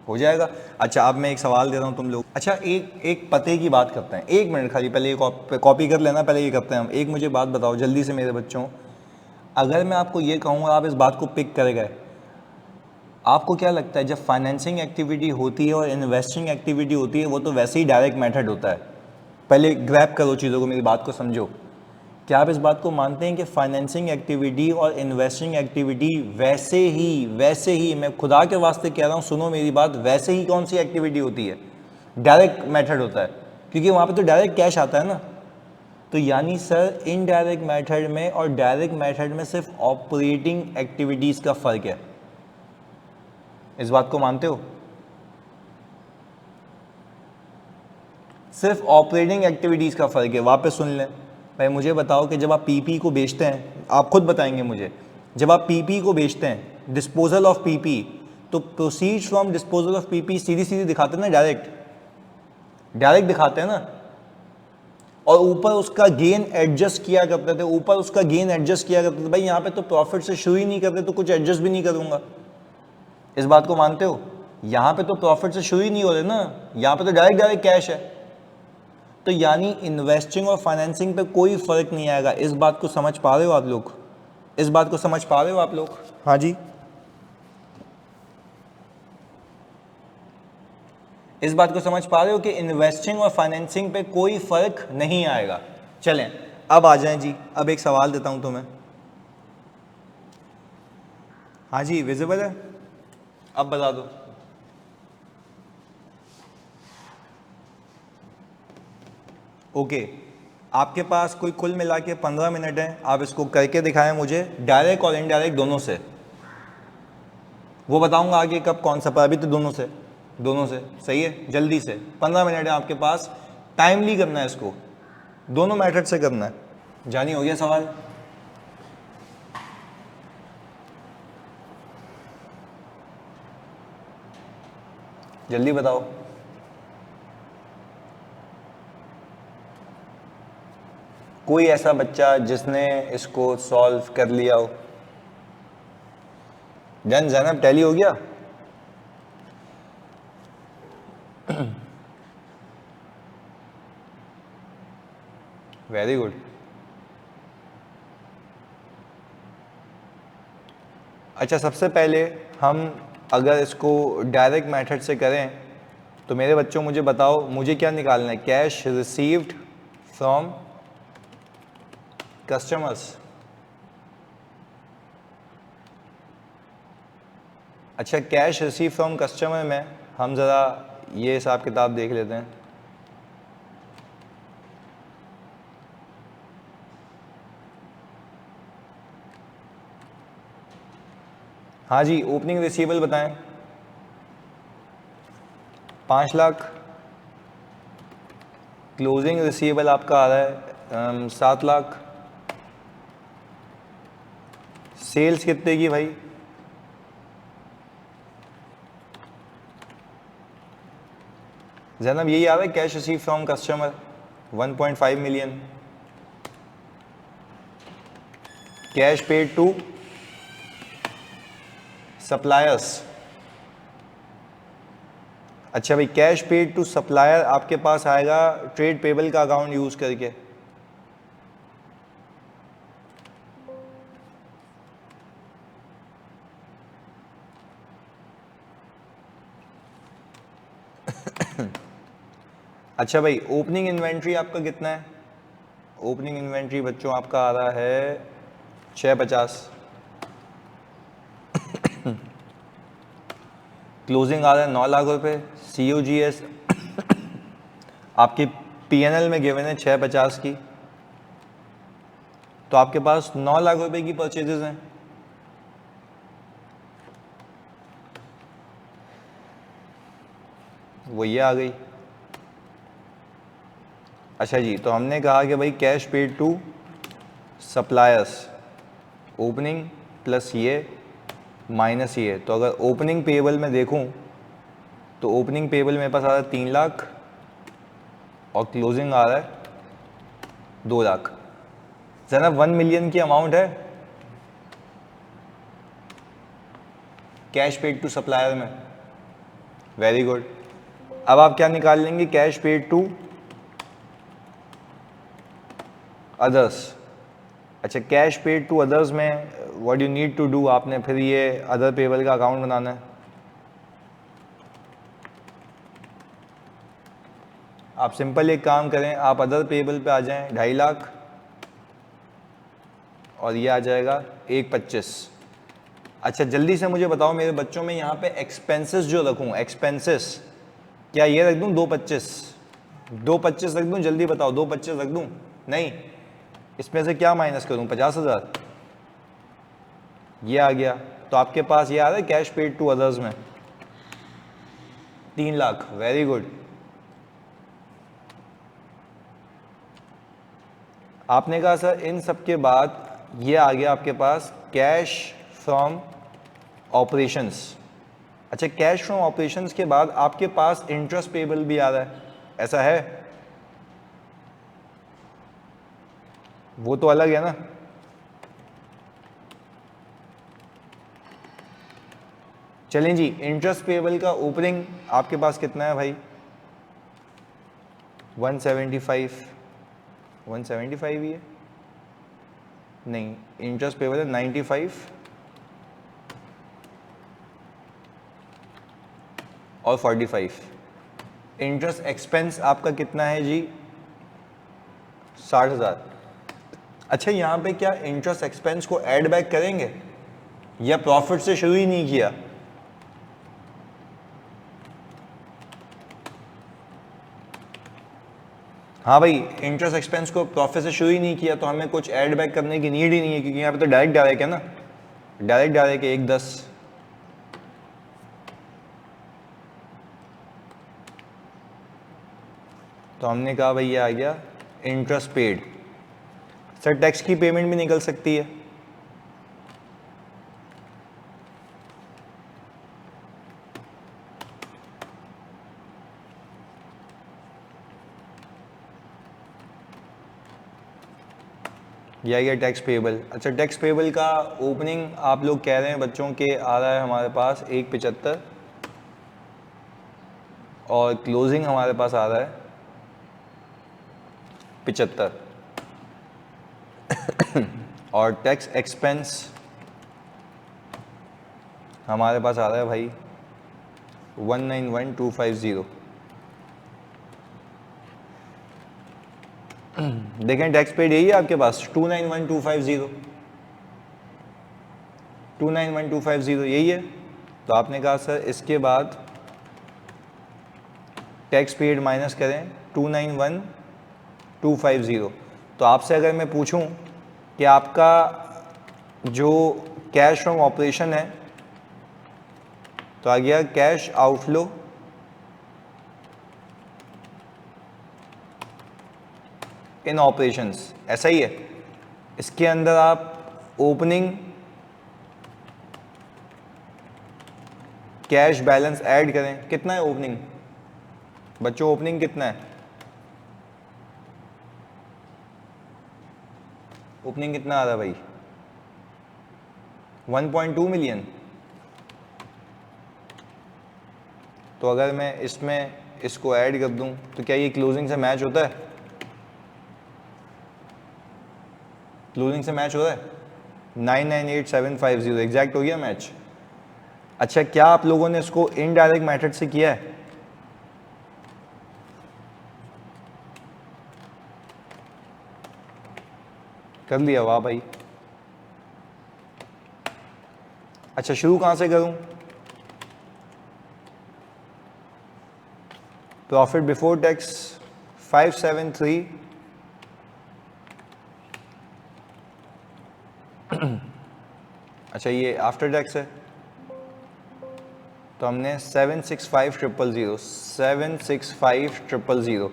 हो जाएगा। अच्छा अब मैं एक सवाल दे रहा हूँ तुम लोग, अच्छा एक पते की बात करते हैं, 1 मिनट खाली, पहले ये कॉपी कर लेना, पहले ये करते हैं हम। एक मुझे बात बताओ जल्दी से मेरे बच्चों, अगर मैं आपको ये कहूँगा आप इस बात को पिक कर गए, आपको क्या लगता है जब फाइनेंसिंग एक्टिविटी होती है और इन्वेस्टिंग एक्टिविटी होती है वो तो वैसे ही डायरेक्ट मेथड होता है, पहले ग्रैब करो चीज़ों को, मेरी बात को समझो। क्या आप इस बात को मानते हैं कि फाइनेंसिंग एक्टिविटी और इन्वेस्टिंग एक्टिविटी वैसे ही मैं खुदा के वास्ते कह रहा हूँ, सुनो मेरी बात, वैसे ही कौन सी एक्टिविटी होती है, डायरेक्ट मेथड होता है, क्योंकि वहाँ पे तो डायरेक्ट कैश आता है ना। तो यानी सर इनडायरेक्ट मेथड में और डायरेक्ट मेथड में सिर्फ ऑपरेटिंग एक्टिविटीज़ का फ़र्क है, इस बात को मानते हो? सिर्फ ऑपरेटिंग एक्टिविटीज़ का फ़र्क है। वापस सुन लें भाई, मुझे बताओ कि जब आप पीपी को बेचते हैं, आप खुद बताएंगे मुझे, जब आप पीपी को बेचते हैं, डिस्पोजल ऑफ पीपी, तो proceeds from disposal of PP सीधी सीधी दिखाते हैं ना, डायरेक्ट दिखाते हैं ना, और ऊपर उसका गेन एडजस्ट किया करते थे, ऊपर उसका गेन एडजस्ट किया करते थे। भाई यहाँ पे तो प्रॉफिट से शुरू ही नहीं करते तो कुछ एडजस्ट भी नहीं करूंगा, इस बात को मानते हो? यहाँ पे तो प्रॉफिट से शुरू ही नहीं हो रहे ना, यहाँ पे तो डायरेक्ट कैश है। तो यानी इन्वेस्टिंग और फाइनेंसिंग पे कोई फर्क नहीं आएगा, इस बात को समझ पा रहे हो आप लोग? इस बात को समझ पा रहे हो आप लोग? हाँ जी, इस बात को समझ पा रहे हो कि इन्वेस्टिंग और फाइनेंसिंग पे कोई फर्क नहीं आएगा। चलें अब आ जाएं जी, अब एक सवाल देता हूं तुम्हें। हाँ जी विजिबल है, अब बता दो। ओके, आपके पास कोई कुल मिला के 15 मिनट है, आप इसको करके दिखाएं मुझे, डायरेक्ट और इनडायरेक्ट दोनों से। वो बताऊंगा आगे कब कौन सा, पर अभी तो दोनों से सही है। जल्दी से 15 मिनट है आपके पास, टाइमली करना है इसको, दोनों मेथड से करना है। जानी हो गया सवाल? जल्दी बताओ। कोई ऐसा बच्चा जिसने इसको सॉल्व कर लिया हो? डन जैनब, टैली हो गया? Very good. अच्छा सबसे पहले हम अगर इसको डायरेक्ट मेथड से करें तो मेरे बच्चों मुझे बताओ, मुझे क्या निकालना है? Cash received from customers. अच्छा कैश रिसीव फ्रॉम कस्टमर में हम ज़रा ये हिसाब किताब देख लेते हैं। हाँ जी, ओपनिंग रिसीवेबल बताएं। 5 लाख। क्लोजिंग रिसीवेबल आपका आ रहा है 7 लाख। सेल्स कितने की भाई? जैनब यही आ रहा है, cash receive from customer 1.5 million. Cash paid to suppliers. अच्छा भाई, कैश पेड टू सप्लायर आपके पास आएगा ट्रेड पेबल का अकाउंट यूज करके। अच्छा भाई, ओपनिंग इन्वेंट्री आपका कितना है? ओपनिंग इन्वेंट्री बच्चों आपका आ रहा है 650। क्लोजिंग आ रहा है 9 लाख रुपए। COGS आपकी PNL में गिवन है 650 की, तो आपके पास 9 लाख रुपए की परचेजेस हैं। वो ये आ गई। अच्छा जी, तो हमने कहा कि भाई cash paid to suppliers, opening plus ये माइनस ये, तो अगर ओपनिंग पेबल में देखूं तो ओपनिंग पेबल मेरे पास आ रहा है 3 लाख और क्लोजिंग आ रहा है 2 लाख। जनाब 1 मिलियन की अमाउंट है कैश पेड टू सप्लायर में। Very good. अब आप क्या निकाल लेंगे, कैश पेड टू अदर्स। अच्छा, कैश पेड टू अदर्स में what you need to do, आपने फिर ये अदर पेबल का अकाउंट बनाना है। आप सिंपल एक काम करें, आप अदर पेबल पे आ जाएं 2.5 लाख और ये आ जाएगा 1.25। अच्छा जल्दी से मुझे बताओ मेरे बच्चों में यहाँ पे एक्सपेंसेस जो रखूँ, एक्सपेंसेस क्या ये रख दूँ 2.25? 2.25 रख दूँ? जल्दी बताओ, 2.25 रख दूँ? नहीं, इसमें से क्या माइनस करूँ, 50,000 ये आ गया। तो आपके पास ये आ रहा है कैश पेड टू अदर्स में 3 लाख। Very good. आपने कहा सर इन सब के बाद ये आ गया आपके पास कैश फ्रॉम ऑपरेशंस। अच्छा, कैश फ्रॉम ऑपरेशंस के बाद आपके पास इंटरेस्ट पेबल भी आ रहा है, ऐसा है? वो तो अलग है ना। चलें जी, इंटरेस्ट पेबल का ओपनिंग आपके पास कितना है भाई? 175। 175 ही है? नहीं, इंटरेस्ट पेबल है 95 और 45। इंटरेस्ट एक्सपेंस आपका कितना है जी? 60,000। अच्छा, यहाँ पे क्या इंटरेस्ट एक्सपेंस को ऐड बैक करेंगे या प्रॉफिट से शुरू ही नहीं किया? हाँ भाई, इंटरेस्ट एक्सपेंस को प्रॉफिट से शुरू ही नहीं किया तो हमें कुछ ऐड बैक करने की नीड ही नहीं है, क्योंकि यहाँ पे तो डायरेक्ट है ना, डायरेक्ट है 1.10। तो हमने कहा भाई ये आ गया इंटरेस्ट पेड। सर टैक्स की पेमेंट भी निकल सकती है। ये आ गया टैक्स पेबल। अच्छा, टैक्स पेबल का ओपनिंग आप लोग कह रहे हैं बच्चों के आ रहा है हमारे पास 1.75 और क्लोजिंग हमारे पास आ रहा है 75 और टैक्स एक्सपेंस हमारे पास आ रहा है भाई 191,250। देखें टैक्स पेड यही है आपके पास 291,250, 291,250 यही है। तो आपने कहा सर इसके बाद टैक्स पेड माइनस करें 291,250। तो आपसे अगर मैं पूछूं कि आपका जो कैश फ्रॉम ऑपरेशन है तो आ गया कैश आउटफ्लो इन ऑपरेशंस, ऐसा ही है। इसके अंदर आप ओपनिंग कैश बैलेंस ऐड करें। कितना है ओपनिंग बच्चों, ओपनिंग कितना है? ओपनिंग कितना आ रहा है भाई? 1.2 मिलियन। तो अगर मैं इसमें इसको ऐड कर दूं तो क्या ये क्लोजिंग से मैच होता है? क्लोजिंग से मैच हो रहा है 998,750 एग्जैक्ट हो गया मैच। अच्छा, क्या आप लोगों ने इसको इनडायरेक्ट मेथड से किया है? कर लिया, वाह भाई। अच्छा, शुरू कहां से करूं? प्रॉफिट बिफोर टैक्स 573 अच्छा ये आफ्टर टैक्स है तो हमने 765,000 765,000।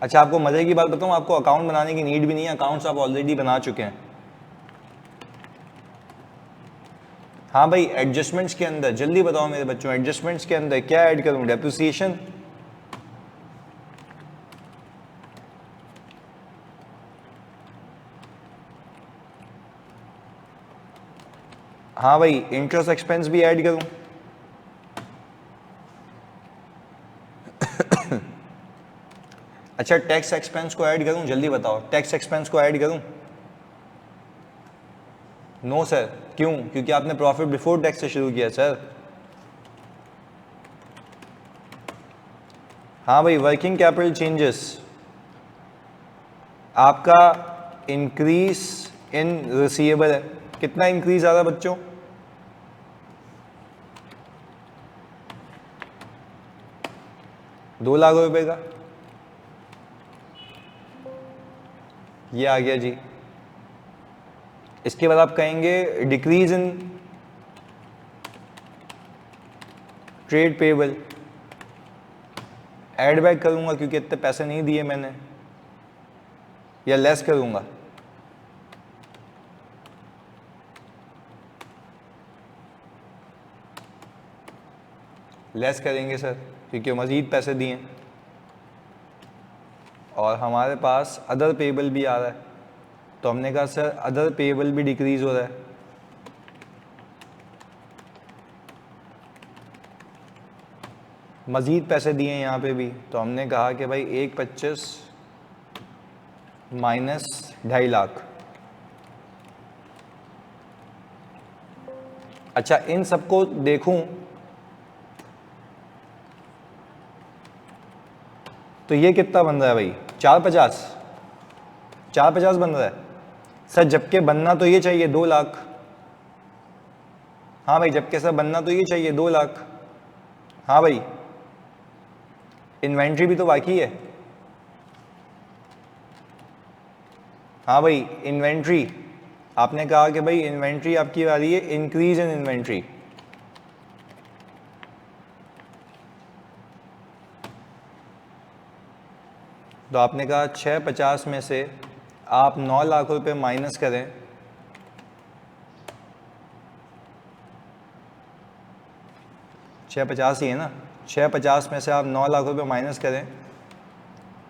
अच्छा, आपको मजे की बात बताऊं, आपको अकाउंट बनाने की नीड भी नहीं है, अकाउंट्स आप ऑलरेडी बना चुके हैं। हाँ भाई, एडजस्टमेंट्स के अंदर जल्दी बताओ मेरे बच्चों, एडजस्टमेंट्स के अंदर क्या ऐड करूं? डेप्रिसिएशन, हाँ भाई, इंटरेस्ट एक्सपेंस भी ऐड करूं? अच्छा, टैक्स एक्सपेंस को ऐड करूं? जल्दी बताओ, टैक्स एक्सपेंस को ऐड करूं? नो सर, क्यों? क्योंकि आपने प्रॉफिट बिफोर टैक्स से शुरू किया सर। हाँ भाई, वर्किंग कैपिटल चेंजेस, आपका इंक्रीज इन रिसीवेबल है। कितना इंक्रीज आ रहा है बच्चों? ₹2 लाख का ये आ गया जी। इसके बाद आप कहेंगे decrease in trade payable, add back करूंगा क्योंकि इतने पैसे नहीं दिए मैंने, या लेस करूंगा? लेस करेंगे सर, क्योंकि मज़ीद पैसे दिए और हमारे पास अदर पेबल भी आ रहा है, तो हमने कहा सर अदर पेबल भी डिक्रीज हो रहा है। मज़ीद पैसे दिए हैं यहाँ पे भी, तो हमने कहा कि भाई 1,25 माइनस 2.5 लाख। अच्छा, इन सबको देखूं तो ये कितना बन रहा है भाई? 450 बन रहा है सर, जबकि बनना तो ये चाहिए 2 लाख। हाँ भाई, जबकि सर बनना तो ये चाहिए 2 लाख। हाँ भाई, इन्वेंट्री भी तो बाकी है। हाँ भाई, इन्वेंट्री, आपने कहा कि भाई इन्वेंट्री आपकी आ रही है इंक्रीज इन इन्वेंट्री, तो आपने कहा 650 में से आप 9 लाख रुपए माइनस करें, छः 50 ही है ना, 650 में से आप 9 लाख रुपए माइनस करें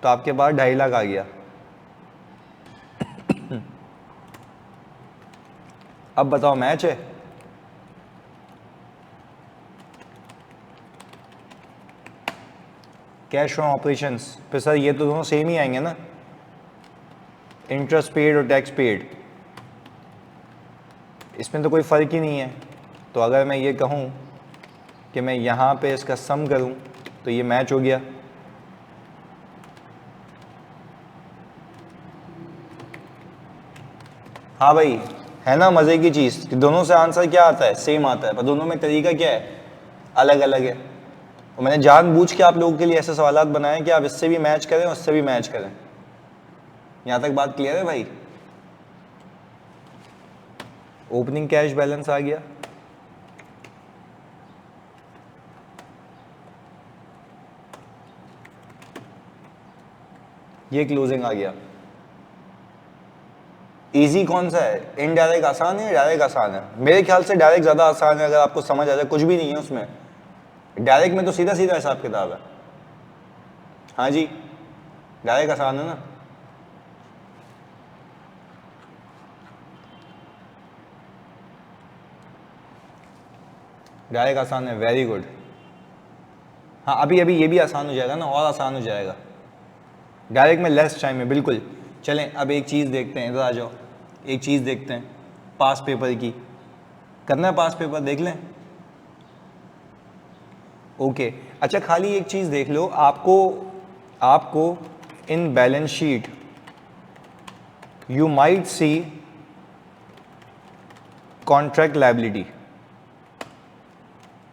तो आपके पास 2.5 लाख आ गया। अब बताओ, मैच है? कैश फ्रॉम ऑपरेशंस पे सर ये तो दोनों सेम ही आएंगे ना, इंटरेस्ट पेड और टैक्स पेड, इसमें तो कोई फ़र्क ही नहीं है। तो अगर मैं ये कहूँ कि मैं यहाँ पे इसका सम करूँ तो ये मैच हो गया। हाँ भाई, है ना मज़े की चीज़ कि दोनों से आंसर क्या आता है? सेम आता है, पर दोनों में तरीका क्या है? अलग अलग है। और मैंने जानबूझ के आप लोगों के लिए ऐसे सवालात बनाए कि आप इससे भी मैच करें और उससे भी मैच करें। यहाँ तक बात क्लियर है भाई? ओपनिंग कैश बैलेंस आ गया, ये क्लोजिंग आ गया। इजी कौन सा है? इनडायरेक्ट आसान है, डायरेक्ट आसान है? मेरे ख्याल से डायरेक्ट ज़्यादा आसान है, अगर आपको समझ आ जाए, कुछ भी नहीं है उसमें। डायरेक्ट में तो सीधा सीधा हिसाब किताब है। हाँ जी, डायरेक्ट आसान है ना? डायरेक्ट आसान है, वेरी गुड। हाँ, अभी अभी ये भी आसान हो जाएगा ना, और आसान हो जाएगा डायरेक्ट में, लेस टाइम में, बिल्कुल। चलें अब एक चीज़ देखते हैं, इधर आ जाओ, एक चीज़ देखते हैं पास पेपर की। करना है पास पेपर? देख लें, ओके। अच्छा, खाली एक चीज़ देख लो, आपको in balance sheet you might see contract liability.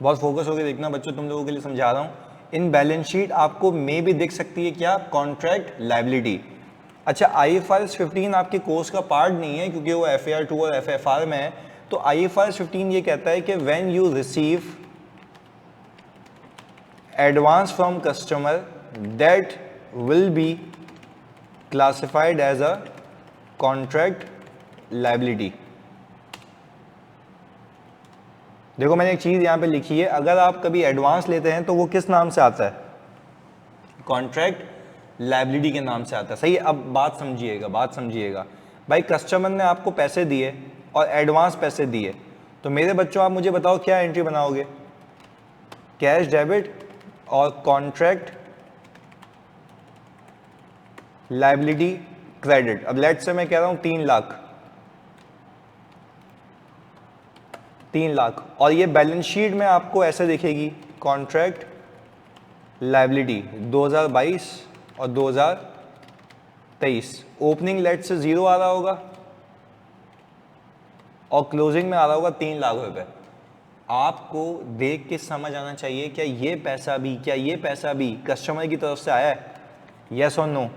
बहुत फोकस होकर देखना बच्चों, तुम लोगों के लिए समझा रहा हूँ। इन बैलेंस शीट आपको मे भी दिख सकती है क्या? Contract liability. अच्छा, IFRS 15 आपके कोर्स का पार्ट नहीं है क्योंकि वो FAR 2 और FFR में है। तो IFRS 15 ये कहता है कि when you receive advance from customer that will be classified as a contract liability. देखो, मैंने एक चीज़ यहाँ पे लिखी है, अगर आप कभी एडवांस लेते हैं तो वो किस नाम से आता है? कॉन्ट्रैक्ट लायबिलिटी के नाम से आता है। सही है? अब बात समझिएगा, बात समझिएगा भाई। कस्टमर ने आपको पैसे दिए और एडवांस पैसे दिए, तो मेरे बच्चों आप मुझे बताओ क्या एंट्री बनाओगे, कैश डेबिट और कॉन्ट्रैक्ट लायबिलिटी क्रेडिट। अब लेट से मैं कह रहा हूं 3 लाख, 3 लाख, और ये बैलेंस शीट में आपको ऐसे दिखेगी, कॉन्ट्रैक्ट लायबिलिटी 2022 और 2023, ओपनिंग लेट से 0 आ रहा होगा और क्लोजिंग में आ रहा होगा 3 लाख रुपए। आपको देख के समझ आना चाहिए क्या ये पैसा भी कस्टमर की तरफ से आया है, यस और नो?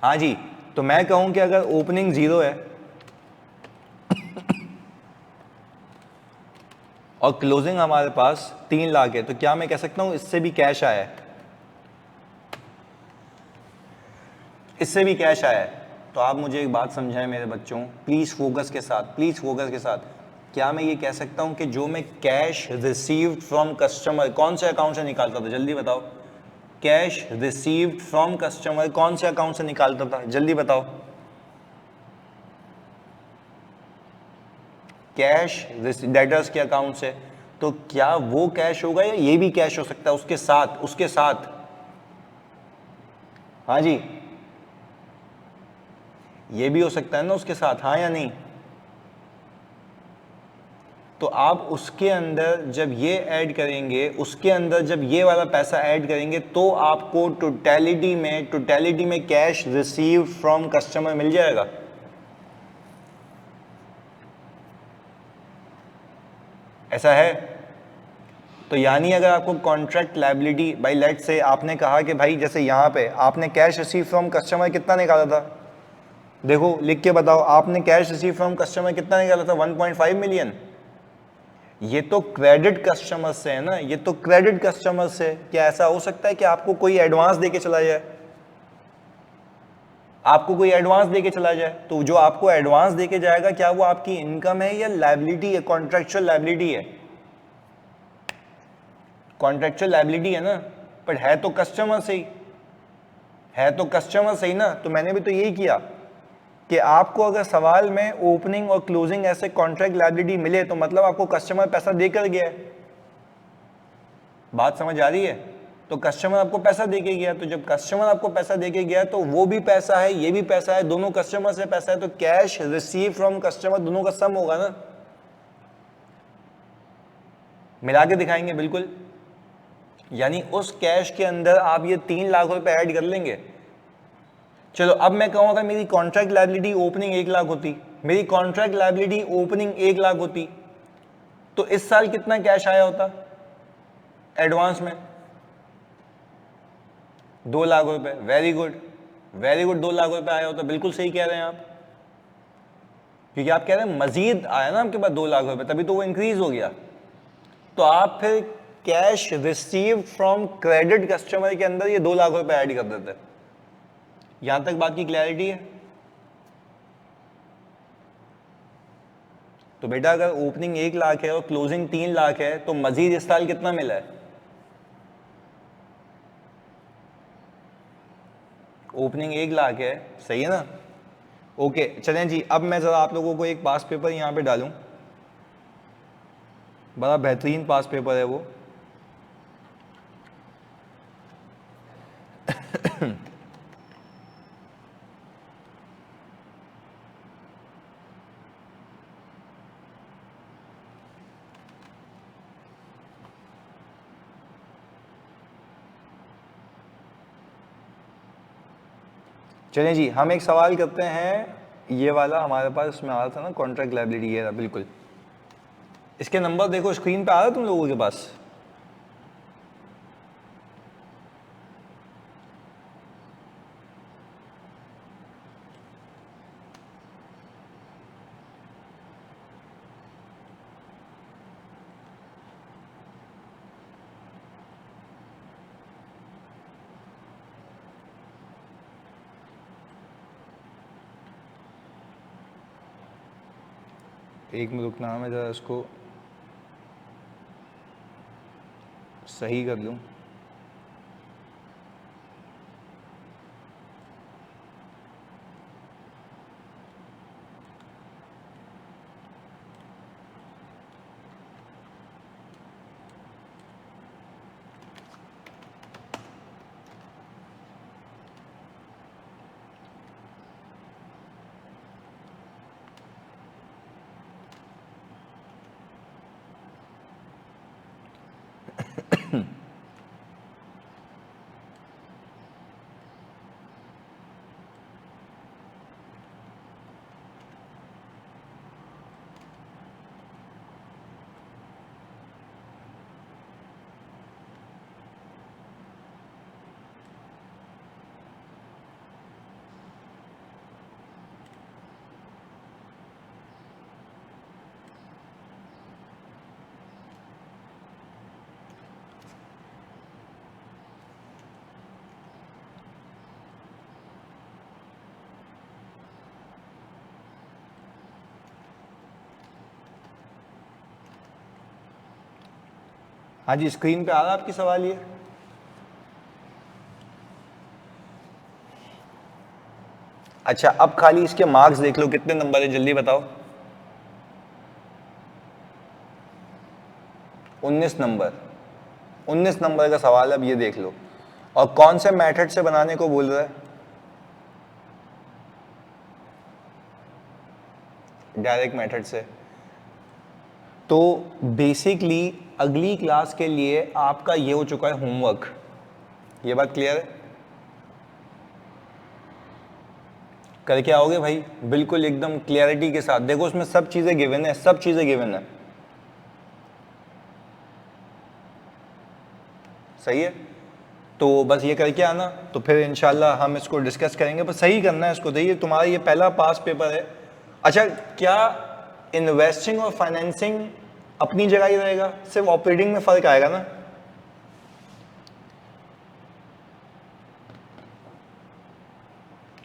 हाँ जी, तो मैं कहूं कि अगर ओपनिंग 0 है और क्लोजिंग हमारे पास 3 लाख है, तो क्या मैं कह सकता हूं इससे भी कैश आया है, इससे भी कैश आया है? तो आप मुझे एक बात समझाएं मेरे बच्चों, प्लीज फोकस के साथ, प्लीज फोकस के साथ। क्या मैं ये कह सकता हूं कि जो मैं कैश रिसीव्ड फ्रॉम कस्टमर कौन से अकाउंट से निकालता था, जल्दी बताओ? कैश रिसीव्ड फ्रॉम कस्टमर कौन से अकाउंट से निकालता था, जल्दी बताओ? कैश डेटर्स के अकाउंट से। तो क्या वो कैश होगा या ये भी कैश हो सकता है उसके साथ, उसके साथ? हाँ जी, ये भी हो सकता है ना उसके साथ, हाँ या नहीं? तो आप उसके अंदर जब ये ऐड करेंगे, उसके अंदर जब ये वाला पैसा ऐड करेंगे, तो आपको टोटलिटी में कैश रिसीव फ्रॉम कस्टमर मिल जाएगा। ऐसा है? तो यानी अगर आपको कॉन्ट्रैक्ट लायबिलिटी, भाई लेट से आपने कहा कि भाई जैसे यहाँ पे आपने कैश रिसीव फ्रॉम कस्टमर कितना निकाला था, देखो लिख के बताओ, आपने कैश रिसीव फ्रॉम कस्टमर कितना निकाला था? 1.5 मिलियन। ये तो क्रेडिट कस्टमर से है ना, ये तो क्रेडिट कस्टमर से। क्या ऐसा हो सकता है कि आपको कोई एडवांस देके चला जाए, आपको कोई एडवांस देके चला जाए? तो जो आपको एडवांस देके जाएगा, क्या वो आपकी इनकम है या लायबिलिटी है, कॉन्ट्रेक्चुअल लायबिलिटी है? कॉन्ट्रेक्चुअल लायबिलिटी है ना, पर है तो कस्टमर से ही, है तो कस्टमर से ही ना। तो मैंने भी तो यही किया कि आपको अगर सवाल में ओपनिंग और क्लोजिंग ऐसे कॉन्ट्रैक्ट लायबिलिटी मिले, तो मतलब आपको कस्टमर पैसा देकर गया है। बात समझ आ रही है? तो कस्टमर आपको पैसा देके गया, तो जब कस्टमर आपको पैसा देके गया, तो वो भी पैसा है, ये भी पैसा है, दोनों कस्टमर से पैसा है, तो कैश रिसीव फ्रॉम कस्टमर दोनों का सम होगा ना। मिला के दिखाएंगे बिल्कुल। यानी उस कैश के अंदर आप ये 3 लाख रुपए ऐड कर लेंगे। चलो अब मैं कहूँ, अगर मेरी कॉन्ट्रैक्ट लायबिलिटी ओपनिंग 1 लाख होती, मेरी कॉन्ट्रैक्ट लायबिलिटी ओपनिंग 1 लाख होती, तो इस साल कितना कैश आया होता एडवांस में? 2 लाख रुपए। Very good, very good, 2 lakh रुपए आया होता। बिल्कुल सही कह रहे हैं आप, क्योंकि आप कह रहे हैं मजीद आया ना आपके पास 2 लाख रुपए, तभी तो वो इंक्रीज हो गया। तो आप फिर cash receive from credit customer के अंदर ये 2 लाख रुपए ऐड कर देते। यहां तक बात की क्लैरिटी है? तो बेटा अगर ओपनिंग 1 लाख है और क्लोजिंग 3 लाख है, तो मजीद इस साल कितना मिला है? ओपनिंग 1 लाख है, सही है ना? ओके चलें जी, अब मैं जरा आप लोगों को एक पास पेपर यहां पे डालूं, बड़ा बेहतरीन पास पेपर है वो। चलें जी, हम एक सवाल करते हैं, ये वाला हमारे पास उसमें आ रहा था ना, कॉन्ट्रैक्ट लायबिलिटी, ये रहा बिल्कुल। इसके नंबर देखो स्क्रीन पे आ रहा है तुम लोगों के पास? एक मिनट रुकना, मैं ज़रा इसको सही कर लूँ। हाँ जी, स्क्रीन पे आ रहा है आपकी सवाल ये? अच्छा, अब खाली इसके मार्क्स देख लो कितने नंबर है, जल्दी बताओ। 19 नंबर। 19 नंबर का सवाल, अब ये देख लो। और कौन से मेथड से बनाने को बोल रहा है? डायरेक्ट मेथड से। तो बेसिकली अगली क्लास के लिए आपका ये हो चुका है होमवर्क। ये बात क्लियर है? करके आओगे भाई? बिल्कुल एकदम क्लियरिटी के साथ। देखो उसमें सब चीजें गिवन है, सब चीजें गिवन है। सही है? तो बस ये करके आना, तो फिर इंशाल्लाह हम इसको डिस्कस करेंगे। बस सही करना है इसको। देखिए तुम्हारा ये पहला पास पेपर है। अच्छा, क्या इन्वेस्टिंग और फाइनेंसिंग अपनी जगह ही रहेगा, सिर्फ ऑपरेटिंग में फर्क आएगा ना?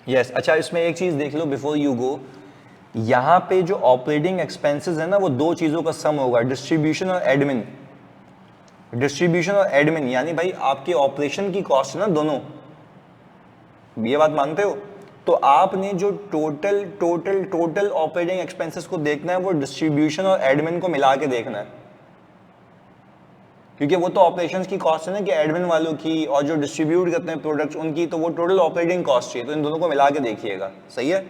यस। अच्छा, इसमें एक चीज देख लो बिफोर यू गो। यहां पे जो ऑपरेटिंग एक्सपेंसेस है ना, वो दो चीजों का सम होगा, डिस्ट्रीब्यूशन और एडमिन। डिस्ट्रीब्यूशन और एडमिन यानी भाई आपके ऑपरेशन की कॉस्ट है ना दोनों। ये बात मानते हो? तो आपने जो total total total operating expenses को देखना है, वो डिस्ट्रीब्यूशन और एडमिन को मिला के देखना है। क्योंकि वो तो ऑपरेशंस की कॉस्ट है ना, कि एडमिन वालों की और जो डिस्ट्रीब्यूट करते हैं प्रोडक्ट्स उनकी, तो वो टोटल ऑपरेटिंग कॉस्ट चाहिए। तो इन दोनों को मिला के देखिएगा। सही है?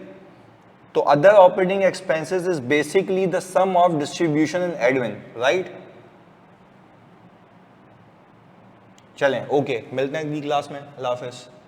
तो other operating expenses is basically the sum of distribution and admin, right? चलें, ओके, मिलते हैं अगली क्लास में। अल्लाह हाफिज़।